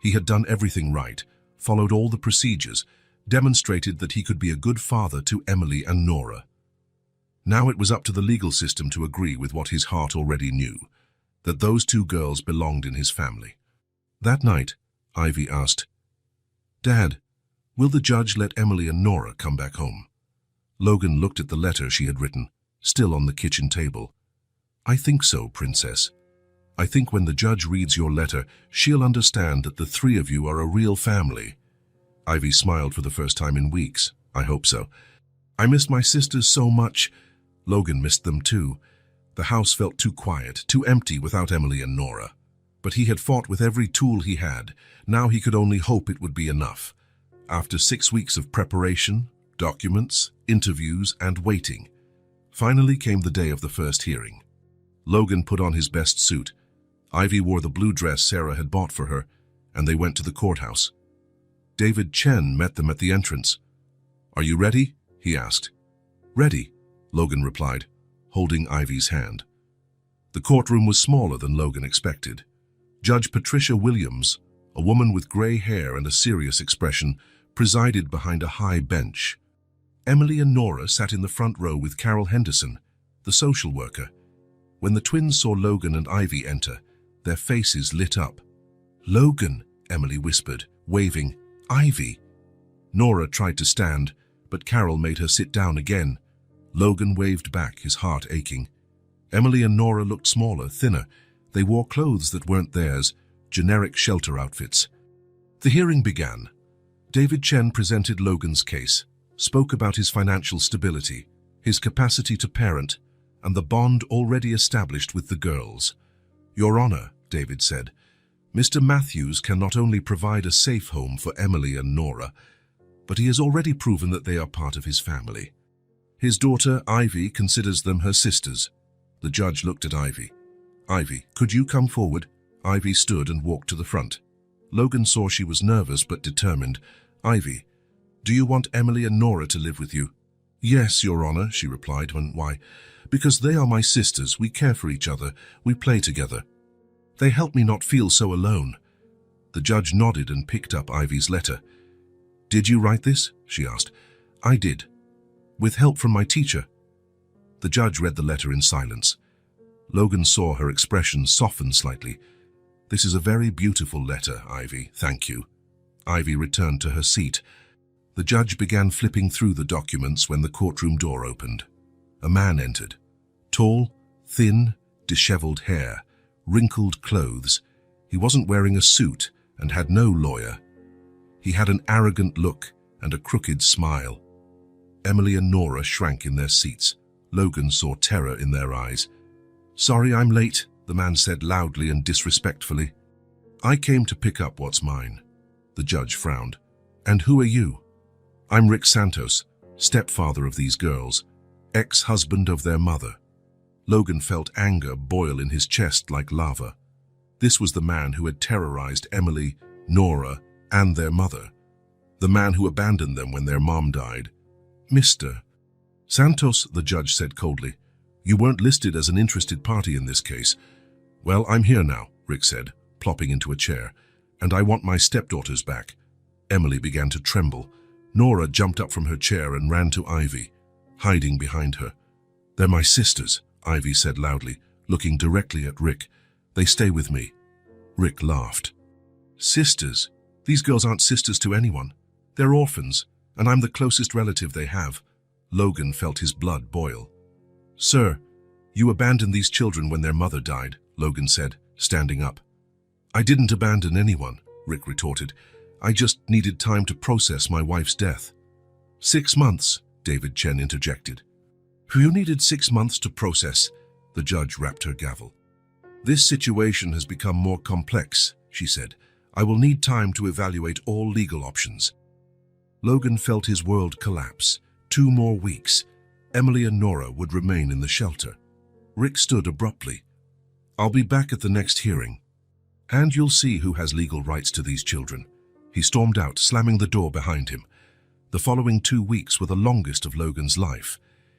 He had done everything right, followed all the procedures, demonstrated that he could be a good father to Emily and Nora. Now it was up to the legal system to agree with what his heart already knew, that those 2 girls belonged in his family. That night, Ivy asked, "Dad, will the judge let Emily and Nora come back home?" Logan looked at the letter she had written, still on the kitchen table. "I think so, Princess. I think when the judge reads your letter, she'll understand that the three of you are a real family." Ivy smiled for the first time in weeks. "I hope so. I missed my sisters so much." Logan missed them too. The house felt too quiet, too empty without Emily and Nora. But he had fought with every tool he had. Now he could only hope it would be enough. After 6 weeks of preparation, documents, interviews, and waiting, finally came the day of the first hearing. Logan put on his best suit. Ivy wore the blue dress Sarah had bought for her, and they went to the courthouse. David Chen met them at the entrance. "Are you ready?" he asked. "Ready," Logan replied, holding Ivy's hand. The courtroom was smaller than Logan expected. Judge Patricia Williams, a woman with gray hair and a serious expression, presided behind a high bench. Emily and Nora sat in the front row with Carol Henderson, the social worker. When the twins saw Logan and Ivy enter, their faces lit up. "Logan," Emily whispered, waving. "Ivy." Nora tried to stand, but Carol made her sit down again. Logan waved back, his heart aching. Emily and Nora looked smaller, thinner. They wore clothes that weren't theirs, generic shelter outfits. The hearing began. David Chen presented Logan's case, spoke about his financial stability, his capacity to parent, and the bond already established with the girls. "Your Honor," David said, "Mr. Matthews can not only provide a safe home for Emily and Nora, but he has already proven that they are part of his family. His daughter, Ivy, considers them her sisters." The judge looked at Ivy. "Ivy, could you come forward?" Ivy stood and walked to the front. Logan saw she was nervous but determined. "Ivy, do you want Emily and Nora to live with you?" "Yes, Your Honor," she replied. "Why?" "Because they are my sisters. We care for each other. We play together. They help me not feel so alone." The judge nodded and picked up Ivy's letter. "Did you write this?" she asked. "I did. With help from my teacher." The judge read the letter in silence. Logan saw her expression soften slightly. "This is a very beautiful letter, Ivy. Thank you." Ivy returned to her seat. The judge began flipping through the documents when the courtroom door opened. A man entered. Tall, thin, disheveled hair, wrinkled clothes. He wasn't wearing a suit and had no lawyer. He had an arrogant look and a crooked smile. Emily and Nora shrank in their seats. Logan saw terror in their eyes. "Sorry I'm late," the man said loudly and disrespectfully. "I came to pick up what's mine." The judge frowned. "And who are you?" "I'm Rick Santos, stepfather of these girls, ex-husband of their mother." Logan felt anger boil in his chest like lava. This was the man who had terrorized Emily, Nora, and their mother. The man who abandoned them when their mom died. "Mr. Santos," the judge said coldly, "you weren't listed as an interested party in this case." "Well, I'm here now," Rick said, plopping into a chair, "and I want my stepdaughters back." Emily began to tremble. Nora jumped up from her chair and ran to Ivy, hiding behind her. "They're my sisters," Ivy said loudly, looking directly at Rick. "They stay with me." Rick laughed. "Sisters? These girls aren't sisters to anyone. They're orphans, and I'm the closest relative they have." Logan felt his blood boil. "Sir, you abandoned these children when their mother died," Logan said, standing up. "I didn't abandon anyone," Rick retorted. "I just needed time to process my wife's death." 6 months, David Chen interjected. "You needed 6 months to process," the judge rapped her gavel. "This situation has become more complex," she said. "I will need time to evaluate all legal options." Logan felt his world collapse. 2 more weeks. Emily and Nora would remain in the shelter. Rick stood abruptly. "I'll be back at the next hearing. And you'll see who has legal rights to these children." He stormed out, slamming the door behind him. The following 2 weeks were the longest of Logan's life.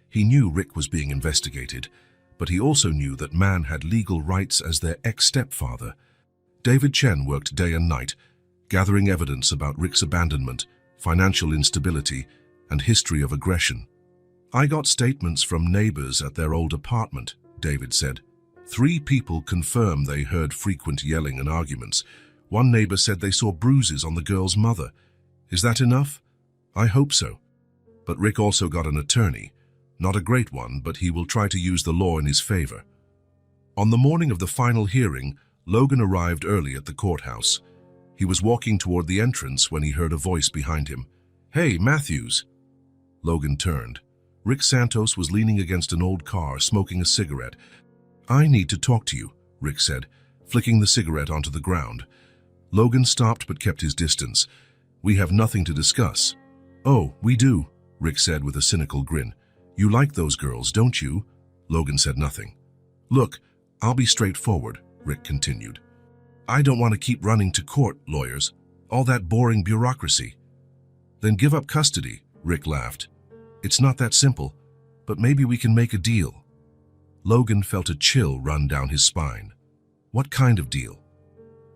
He knew Rick was being investigated, but he also knew that man had legal rights as their ex-stepfather. David Chen worked day and night, gathering evidence about Rick's abandonment, financial instability, and history of aggression. "I got statements from neighbors at their old apartment," David said. 3 people confirmed they heard frequent yelling and arguments. One neighbor said they saw bruises on the girl's mother. "Is that enough?" "I hope so." But Rick also got an attorney. Not a great one, but he will try to use the law in his favor. On the morning of the final hearing, Logan arrived early at the courthouse. He was walking toward the entrance when he heard a voice behind him. "Hey, Matthews!" Logan turned. Rick Santos was leaning against an old car, smoking a cigarette. "I need to talk to you," Rick said, flicking the cigarette onto the ground. Logan stopped but kept his distance. "We have nothing to discuss." "Oh, we do," Rick said with a cynical grin. "You like those girls, don't you?" Logan said nothing. "Look, I'll be straightforward," Rick continued. "I don't want to keep running to court, lawyers, all that boring bureaucracy." "Then give up custody," Rick laughed. "It's not that simple, but maybe we can make a deal." Logan felt a chill run down his spine. "What kind of deal?"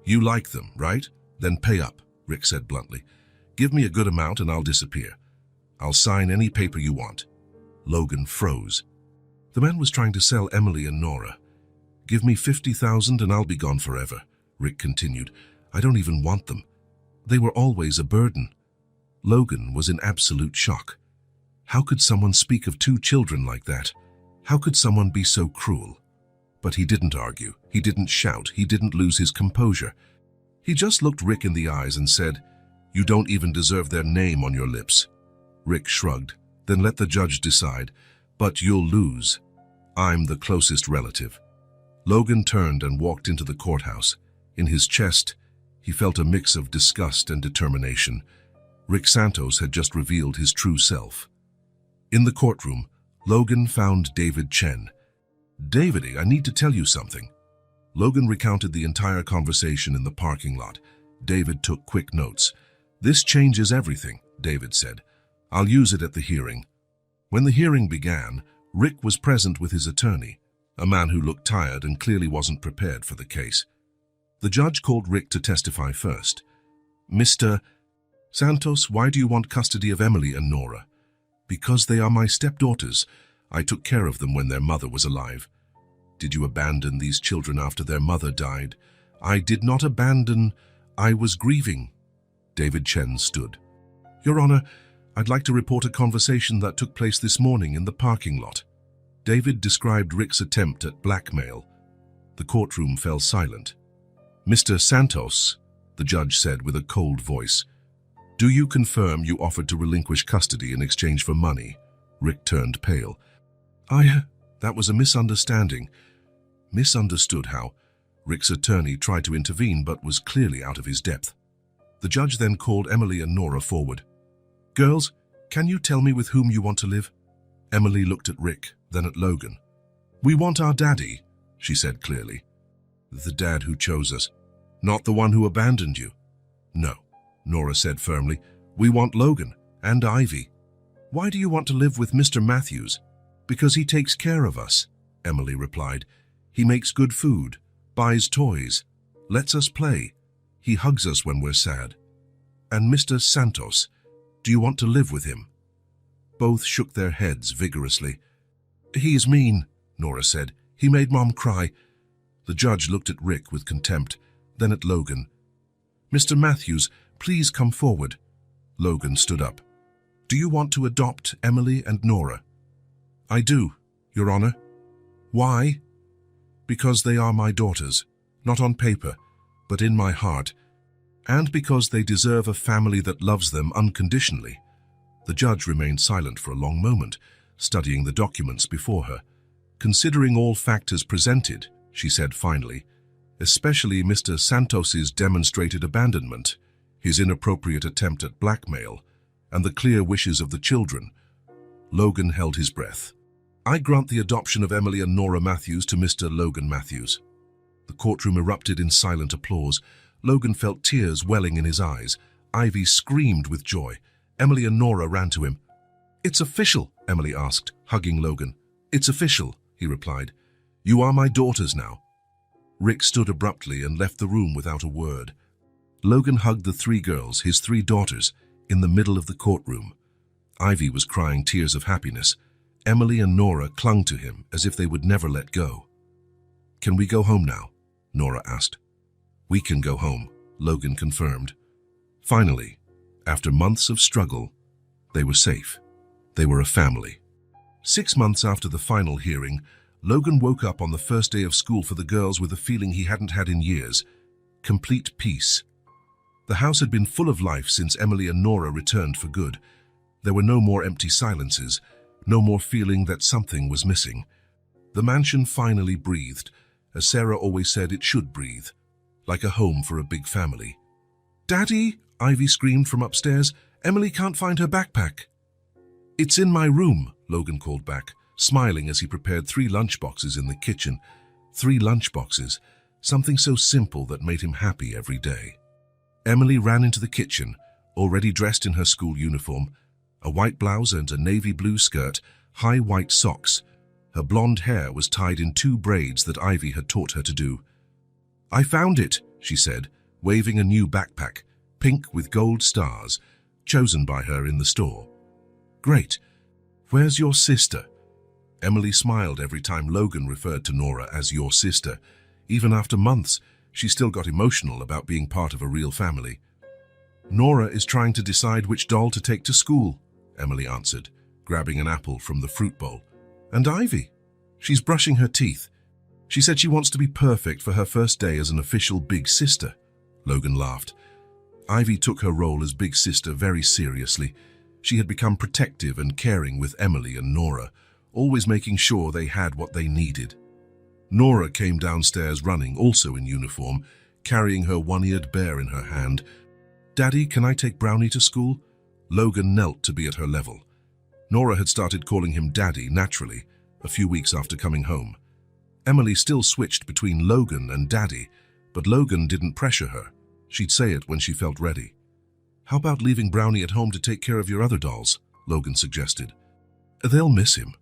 "You like them, right? Then pay up," Rick said bluntly. "Give me a good amount and I'll disappear. I'll sign any paper you want." Logan froze. The man was trying to sell Emily and Nora. "Give me 50,000 and I'll be gone forever," Rick continued. "I don't even want them. They were always a burden." Logan was in absolute shock. How could someone speak of two children like that? How could someone be so cruel? But he didn't argue. He didn't shout. He didn't lose his composure. He just looked Rick in the eyes and said, "You don't even deserve their name on your lips." Rick shrugged. "Then let the judge decide. But you'll lose. I'm the closest relative." Logan turned and walked into the courthouse. In his chest, he felt a mix of disgust and determination. Rick Santos had just revealed his true self. In the courtroom, Logan found David Chen. "Davide, I need to tell you something." Logan recounted the entire conversation in the parking lot. David took quick notes. "This changes everything," David said. "I'll use it at the hearing." When the hearing began, Rick was present with his attorney, a man who looked tired and clearly wasn't prepared for the case. The judge called Rick to testify first. "Mr. Santos, why do you want custody of Emily and Nora?" "Because they are my stepdaughters. I took care of them when their mother was alive." "Did you abandon these children after their mother died?" "I did not abandon. I was grieving." David Chen stood. "Your Honor, I'd like to report a conversation that took place this morning in the parking lot." David described Rick's attempt at blackmail. The courtroom fell silent. "Mr. Santos," the judge said with a cold voice, "do you confirm you offered to relinquish custody in exchange for money?" Rick turned pale. That was a misunderstanding." "Misunderstood how?" Rick's attorney tried to intervene but was clearly out of his depth. The judge then called Emily and Nora forward. "Girls, can you tell me with whom you want to live?" Emily looked at Rick, then at Logan. "We want our daddy," she said clearly. "The dad who chose us, not the one who abandoned you." "No," Nora said firmly. "We want Logan and Ivy." "Why do you want to live with Mr. Matthews?" "Because he takes care of us," Emily replied. "He makes good food, buys toys, lets us play. He hugs us when we're sad." "And Mr. Santos, do you want to live with him?" Both shook their heads vigorously. "He is mean," Nora said. "He made Mom cry." The judge looked at Rick with contempt, then at Logan. "Mr. Matthews, please come forward." Logan stood up. "Do you want to adopt Emily and Nora?" "I do, Your Honor." "Why?" "Because they are my daughters, not on paper, but in my heart, and because they deserve a family that loves them unconditionally." The judge remained silent for a long moment, studying the documents before her. "Considering all factors presented," she said finally, "especially Mr. Santos's demonstrated abandonment, his inappropriate attempt at blackmail, and the clear wishes of the children." Logan held his breath. "I grant the adoption of Emily and Nora Matthews to Mr. Logan Matthews." The courtroom erupted in silent applause. Logan felt tears welling in his eyes. Ivy screamed with joy. Emily and Nora ran to him. "It's official," Emily asked, hugging Logan. "It's official," he replied. "You are my daughters now." Rick stood abruptly and left the room without a word. Logan hugged the three girls, his three daughters, in the middle of the courtroom. Ivy was crying tears of happiness. Emily and Nora clung to him as if they would never let go. "Can we go home now?" Nora asked. "We can go home," Logan confirmed. Finally, after months of struggle, they were safe. They were a family. 6 months after the final hearing, Logan woke up on the first day of school for the girls with a feeling he hadn't had in years: complete peace. The house had been full of life since Emily and Nora returned for good. There were no more empty silences, no more feeling that something was missing. The mansion finally breathed, as Sarah always said it should breathe, like a home for a big family. "Daddy!" Ivy screamed from upstairs. "Emily can't find her backpack." "It's in my room," Logan called back, smiling as he prepared 3 lunchboxes in the kitchen. 3 lunchboxes, something so simple that made him happy every day. Emily ran into the kitchen, already dressed in her school uniform, a white blouse and a navy blue skirt, high white socks. Her blonde hair was tied in 2 braids that Ivy had taught her to do. "I found it," she said, waving a new backpack, pink with gold stars, chosen by her in the store. "Great. Where's your sister?" Emily smiled every time Logan referred to Nora as your sister. Even after months, she still got emotional about being part of a real family. "Nora is trying to decide which doll to take to school," Emily answered, grabbing an apple from the fruit bowl. "And Ivy? She's brushing her teeth. She said she wants to be perfect for her first day as an official big sister." Logan laughed. Ivy took her role as big sister very seriously. She had become protective and caring with Emily and Nora, always making sure they had what they needed. Nora came downstairs running, also in uniform, carrying her one-eared bear in her hand. "Daddy, can I take Brownie to school?" Logan knelt to be at her level. Nora had started calling him Daddy naturally, a few weeks after coming home. Emily still switched between Logan and Daddy, but Logan didn't pressure her. She'd say it when she felt ready. "How about leaving Brownie at home to take care of your other dolls?" Logan suggested. "They'll miss him."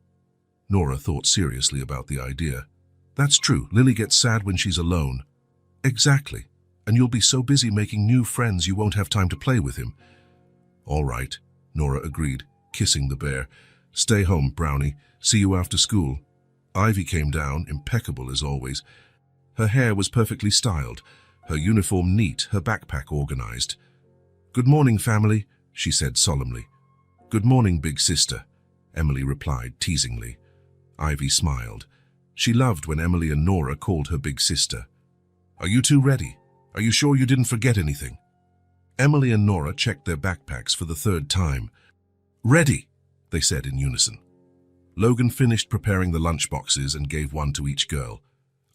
Nora thought seriously about the idea. "That's true. Lily gets sad when she's alone." "Exactly. And you'll be so busy making new friends you won't have time to play with him." "All right," Nora agreed, kissing the bear. "Stay home, Brownie. See you after school." Ivy came down, impeccable as always. Her hair was perfectly styled, her uniform neat, her backpack organized. "Good morning, family," she said solemnly. "Good morning, big sister," Emily replied teasingly. Ivy smiled. She loved when Emily and Nora called her big sister. "Are you two ready? Are you sure you didn't forget anything?" Emily and Nora checked their backpacks for the 3rd time. "Ready," they said in unison. Logan finished preparing the lunchboxes and gave one to each girl.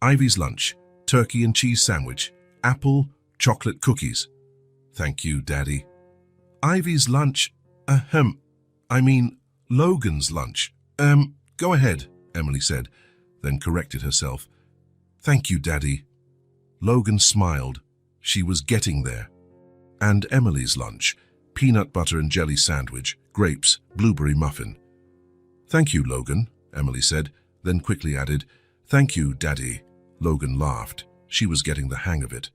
Ivy's lunch: turkey and cheese sandwich, apple, chocolate cookies. "Thank you, Daddy." Ivy's lunch, Logan's lunch. Go ahead," Emily said, then corrected herself. "Thank you, Daddy." Logan smiled. She was getting there. "And Emily's lunch: peanut butter and jelly sandwich, grapes, blueberry muffin." "Thank you, Logan," Emily said, then quickly added, "Thank you, Daddy." Logan laughed. She was getting the hang of it.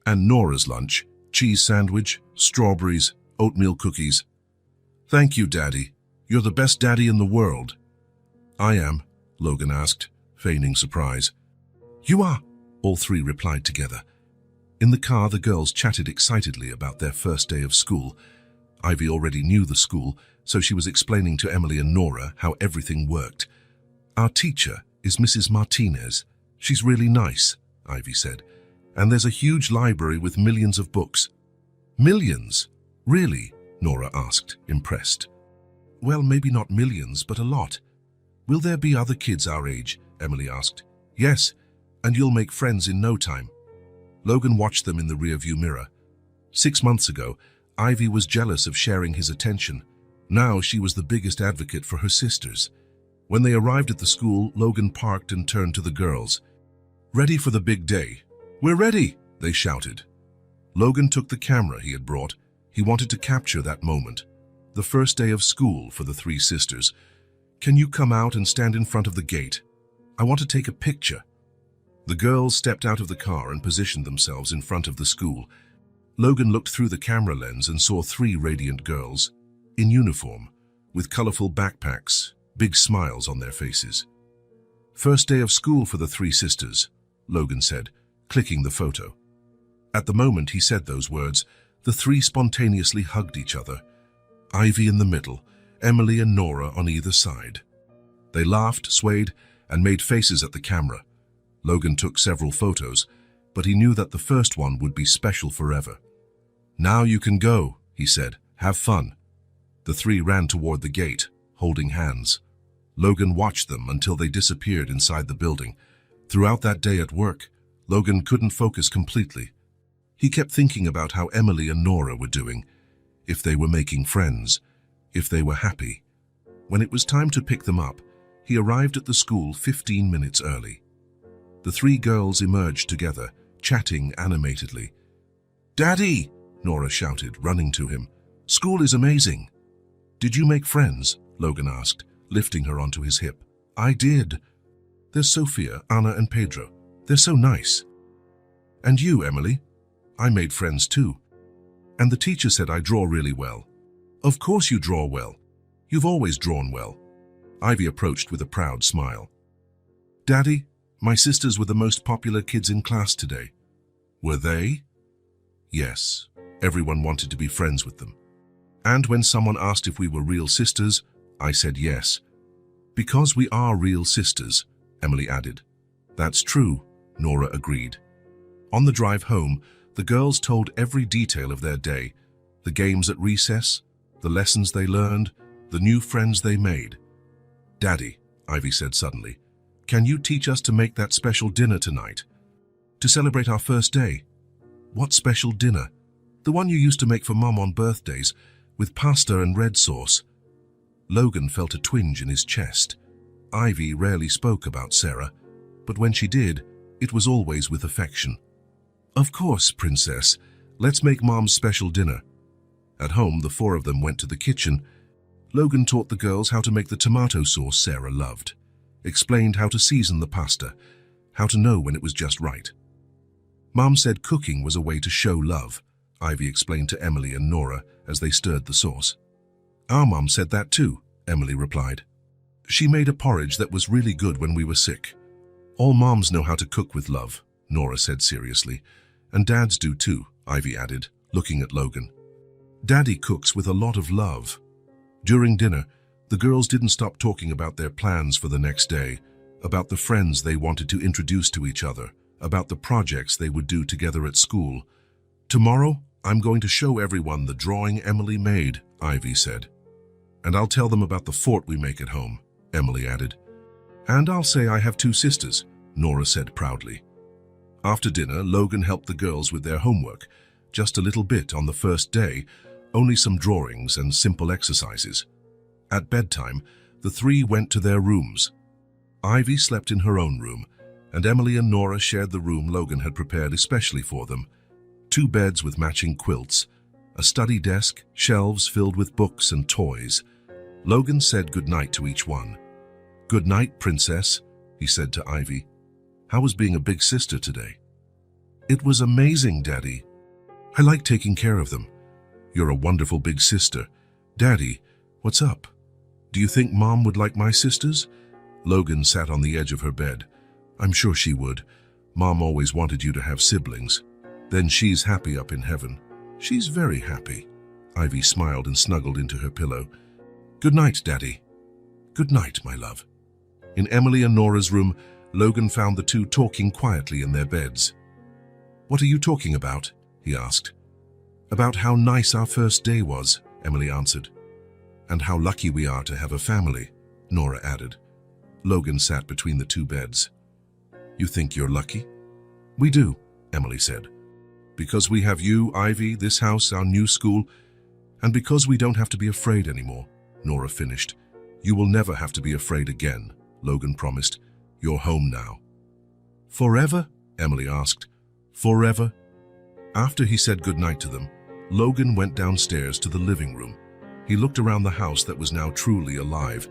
"And Nora's lunch: cheese sandwich, strawberries, oatmeal cookies." "Thank you, Daddy. You're the best daddy in the world." "I am?" Logan asked, feigning surprise. "You are," all 3 replied together. In the car, the girls chatted excitedly about their first day of school. Ivy already knew the school, so she was explaining to Emily and Nora how everything worked. "Our teacher is Mrs. Martinez. She's really nice," Ivy said. "And there's a huge library with millions of books." "Millions? Really?" Nora asked, impressed. "Well, maybe not millions, but a lot." "Will there be other kids our age?" Emily asked. "Yes, and you'll make friends in no time." Logan watched them in the rearview mirror. 6 months ago, Ivy was jealous of sharing his attention. Now she was the biggest advocate for her sisters. When they arrived at the school, Logan parked and turned to the girls. "Ready for the big day?" "We're ready," they shouted. Logan took the camera he had brought. He wanted to capture that moment. The first day of school for the 3 sisters. "Can you come out and stand in front of the gate? I want to take a picture." The girls stepped out of the car and positioned themselves in front of the school. Logan looked through the camera lens and saw 3 radiant girls, in uniform, with colorful backpacks, big smiles on their faces. "First day of school for the 3 sisters," Logan said, clicking the photo. At the moment he said those words, the 3 spontaneously hugged each other. Ivy in the middle, Emily and Nora on either side. They laughed, swayed, and made faces at the camera. Logan took several photos, but he knew that the first one would be special forever. "Now you can go," he said. "Have fun." The three ran toward the gate, holding hands. Logan watched them until they disappeared inside the building. Throughout that day at work, Logan couldn't focus completely. He kept thinking about how Emily and Nora were doing, if they were making friends, if they were happy. When it was time to pick them up, he arrived at the school 15 minutes early. The three girls emerged together, chatting animatedly. "Daddy!" Nora shouted, running to him. "School is amazing." "Did you make friends?" Logan asked, lifting her onto his hip. "I did. There's Sophia, Anna, and Pedro. They're so nice." "And you, Emily?" "I made friends too. And the teacher said I draw really well." "Of course you draw well. You've always drawn well." Ivy approached with a proud smile. "Daddy, my sisters were the most popular kids in class today." "Were they?" "Yes. Everyone wanted to be friends with them. And when someone asked if we were real sisters, I said yes." "Because we are real sisters," Emily added. "That's true," Nora agreed. On the drive home, the girls told every detail of their day, the games at recess, the lessons they learned, the new friends they made. "Daddy," Ivy said suddenly, "can you teach us to make that special dinner tonight? To celebrate our first day." "What special dinner?" "The one you used to make for Mum on birthdays, with pasta and red sauce." Logan felt a twinge in his chest. Ivy rarely spoke about Sarah, but when she did, it was always with affection. "Of course, Princess. Let's make Mom's special dinner." At home, the four of them went to the kitchen. Logan taught the girls how to make the tomato sauce Sarah loved, explained how to season the pasta, how to know when it was just right. Mom said cooking was a way to show love, Ivy explained to Emily and Nora as they stirred the sauce. "Our mom said that too," Emily replied. "She made a porridge that was really good when we were sick." "All moms know how to cook with love," Nora said seriously. "And dads do too," Ivy added, looking at Logan. "Daddy cooks with a lot of love." During dinner, the girls didn't stop talking about their plans for the next day, about the friends they wanted to introduce to each other, about the projects they would do together at school. "Tomorrow, I'm going to show everyone the drawing Emily made," Ivy said. "And I'll tell them about the fort we make at home," Emily added. "And I'll say I have two sisters," Nora said proudly. After dinner, Logan helped the girls with their homework, just a little bit on the first day, only some drawings and simple exercises. At bedtime, the three went to their rooms. Ivy slept in her own room, and Emily and Nora shared the room Logan had prepared especially for them. 2 beds with matching quilts, a study desk, shelves filled with books and toys. Logan said goodnight to each one. "Good night, Princess," he said to Ivy. "How was being a big sister today?" "It was amazing, Daddy. I like taking care of them." "You're a wonderful big sister." "Daddy, what's up? Do you think Mom would like my sisters?" Logan sat on the edge of her bed. "I'm sure she would. Mom always wanted you to have siblings. Then she's happy up in heaven." "She's very happy." Ivy smiled and snuggled into her pillow. "Good night, Daddy." "Good night, my love." In Emily and Nora's room, Logan found the two talking quietly in their beds. "What are you talking about?" he asked. "About how nice our first day was," Emily answered. "And how lucky we are to have a family," Nora added. Logan sat between the 2 beds. "You think you're lucky?" "We do," Emily said. "Because we have you, Ivy, this house, our new school, and because we don't have to be afraid anymore," Nora finished. "You will never have to be afraid again," Logan promised. "You're home now." "Forever?" Emily asked. "Forever?" After he said goodnight to them, Logan went downstairs to the living room. He looked around the house that was now truly alive.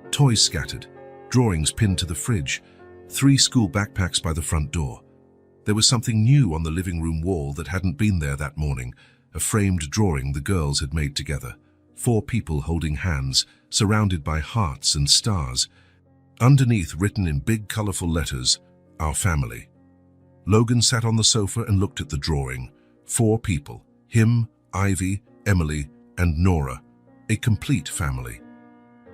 Toys scattered, drawings pinned to the fridge, 3 school backpacks by the front door. There was something new on the living room wall that hadn't been there that morning, a framed drawing the girls had made together. 4 people holding hands, surrounded by hearts and stars. Underneath, written in big, colorful letters, "Our family." Logan sat on the sofa and looked at the drawing. 4 people, him, Ivy, Emily, and Nora. A complete family.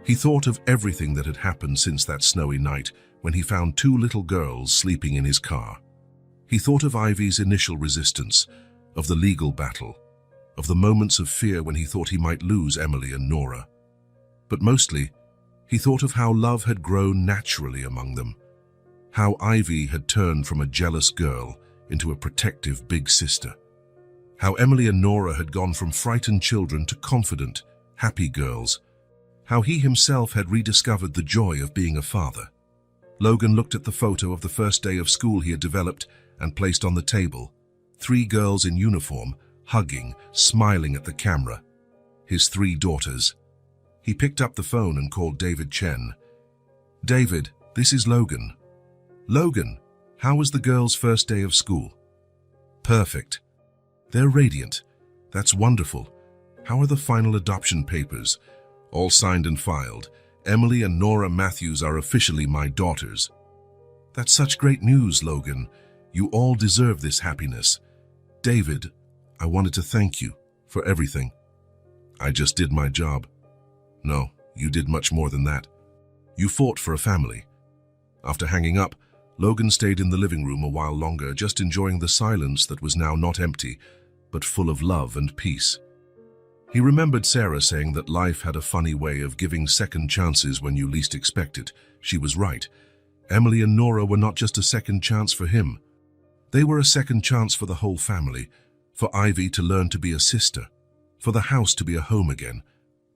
He thought of everything that had happened since that snowy night when he found two little girls sleeping in his car. He thought of Ivy's initial resistance, of the legal battle, of the moments of fear when he thought he might lose Emily and Nora. But mostly, he thought of how love had grown naturally among them, how Ivy had turned from a jealous girl into a protective big sister, how Emily and Nora had gone from frightened children to confident, happy girls, how he himself had rediscovered the joy of being a father. Logan looked at the photo of the first day of school he had developed and placed on the table. 3 girls in uniform, hugging, smiling at the camera. His 3 daughters. He picked up the phone and called David Chen. "David, this is Logan." "Logan, how was the girls' first day of school?" "Perfect. They're radiant. That's wonderful. How are the final adoption papers?" "All signed and filed. Emily and Nora Matthews are officially my daughters." "That's such great news, Logan. You all deserve this happiness." "David, I wanted to thank you for everything." "I just did my job." "No, you did much more than that. You fought for a family." After hanging up, Logan stayed in the living room a while longer, just enjoying the silence that was now not empty, but full of love and peace. He remembered Sarah saying that life had a funny way of giving second chances when you least expect it. She was right. Emily and Nora were not just a second chance for him. They were a second chance for the whole family, for Ivy to learn to be a sister, for the house to be a home again,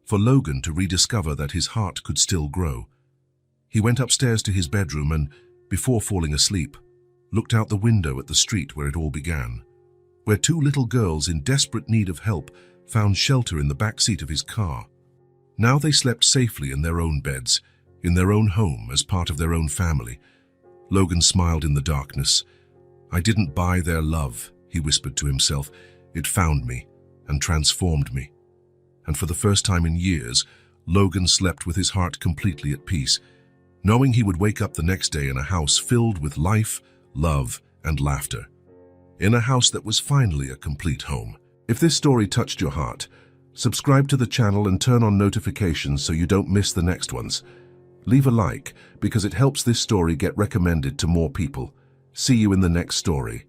for Logan to rediscover that his heart could still grow. He went upstairs to his bedroom and, before falling asleep, looked out the window at the street where it all began, where 2 little girls in desperate need of help found shelter in the back seat of his car. Now they slept safely in their own beds, in their own home as part of their own family. Logan smiled in the darkness. "I didn't buy their love," he whispered to himself. "It found me and transformed me." And for the first time in years, Logan slept with his heart completely at peace, knowing he would wake up the next day in a house filled with life, love, and laughter. In a house that was finally a complete home. If this story touched your heart, subscribe to the channel and turn on notifications so you don't miss the next ones. Leave a like because it helps this story get recommended to more people. See you in the next story.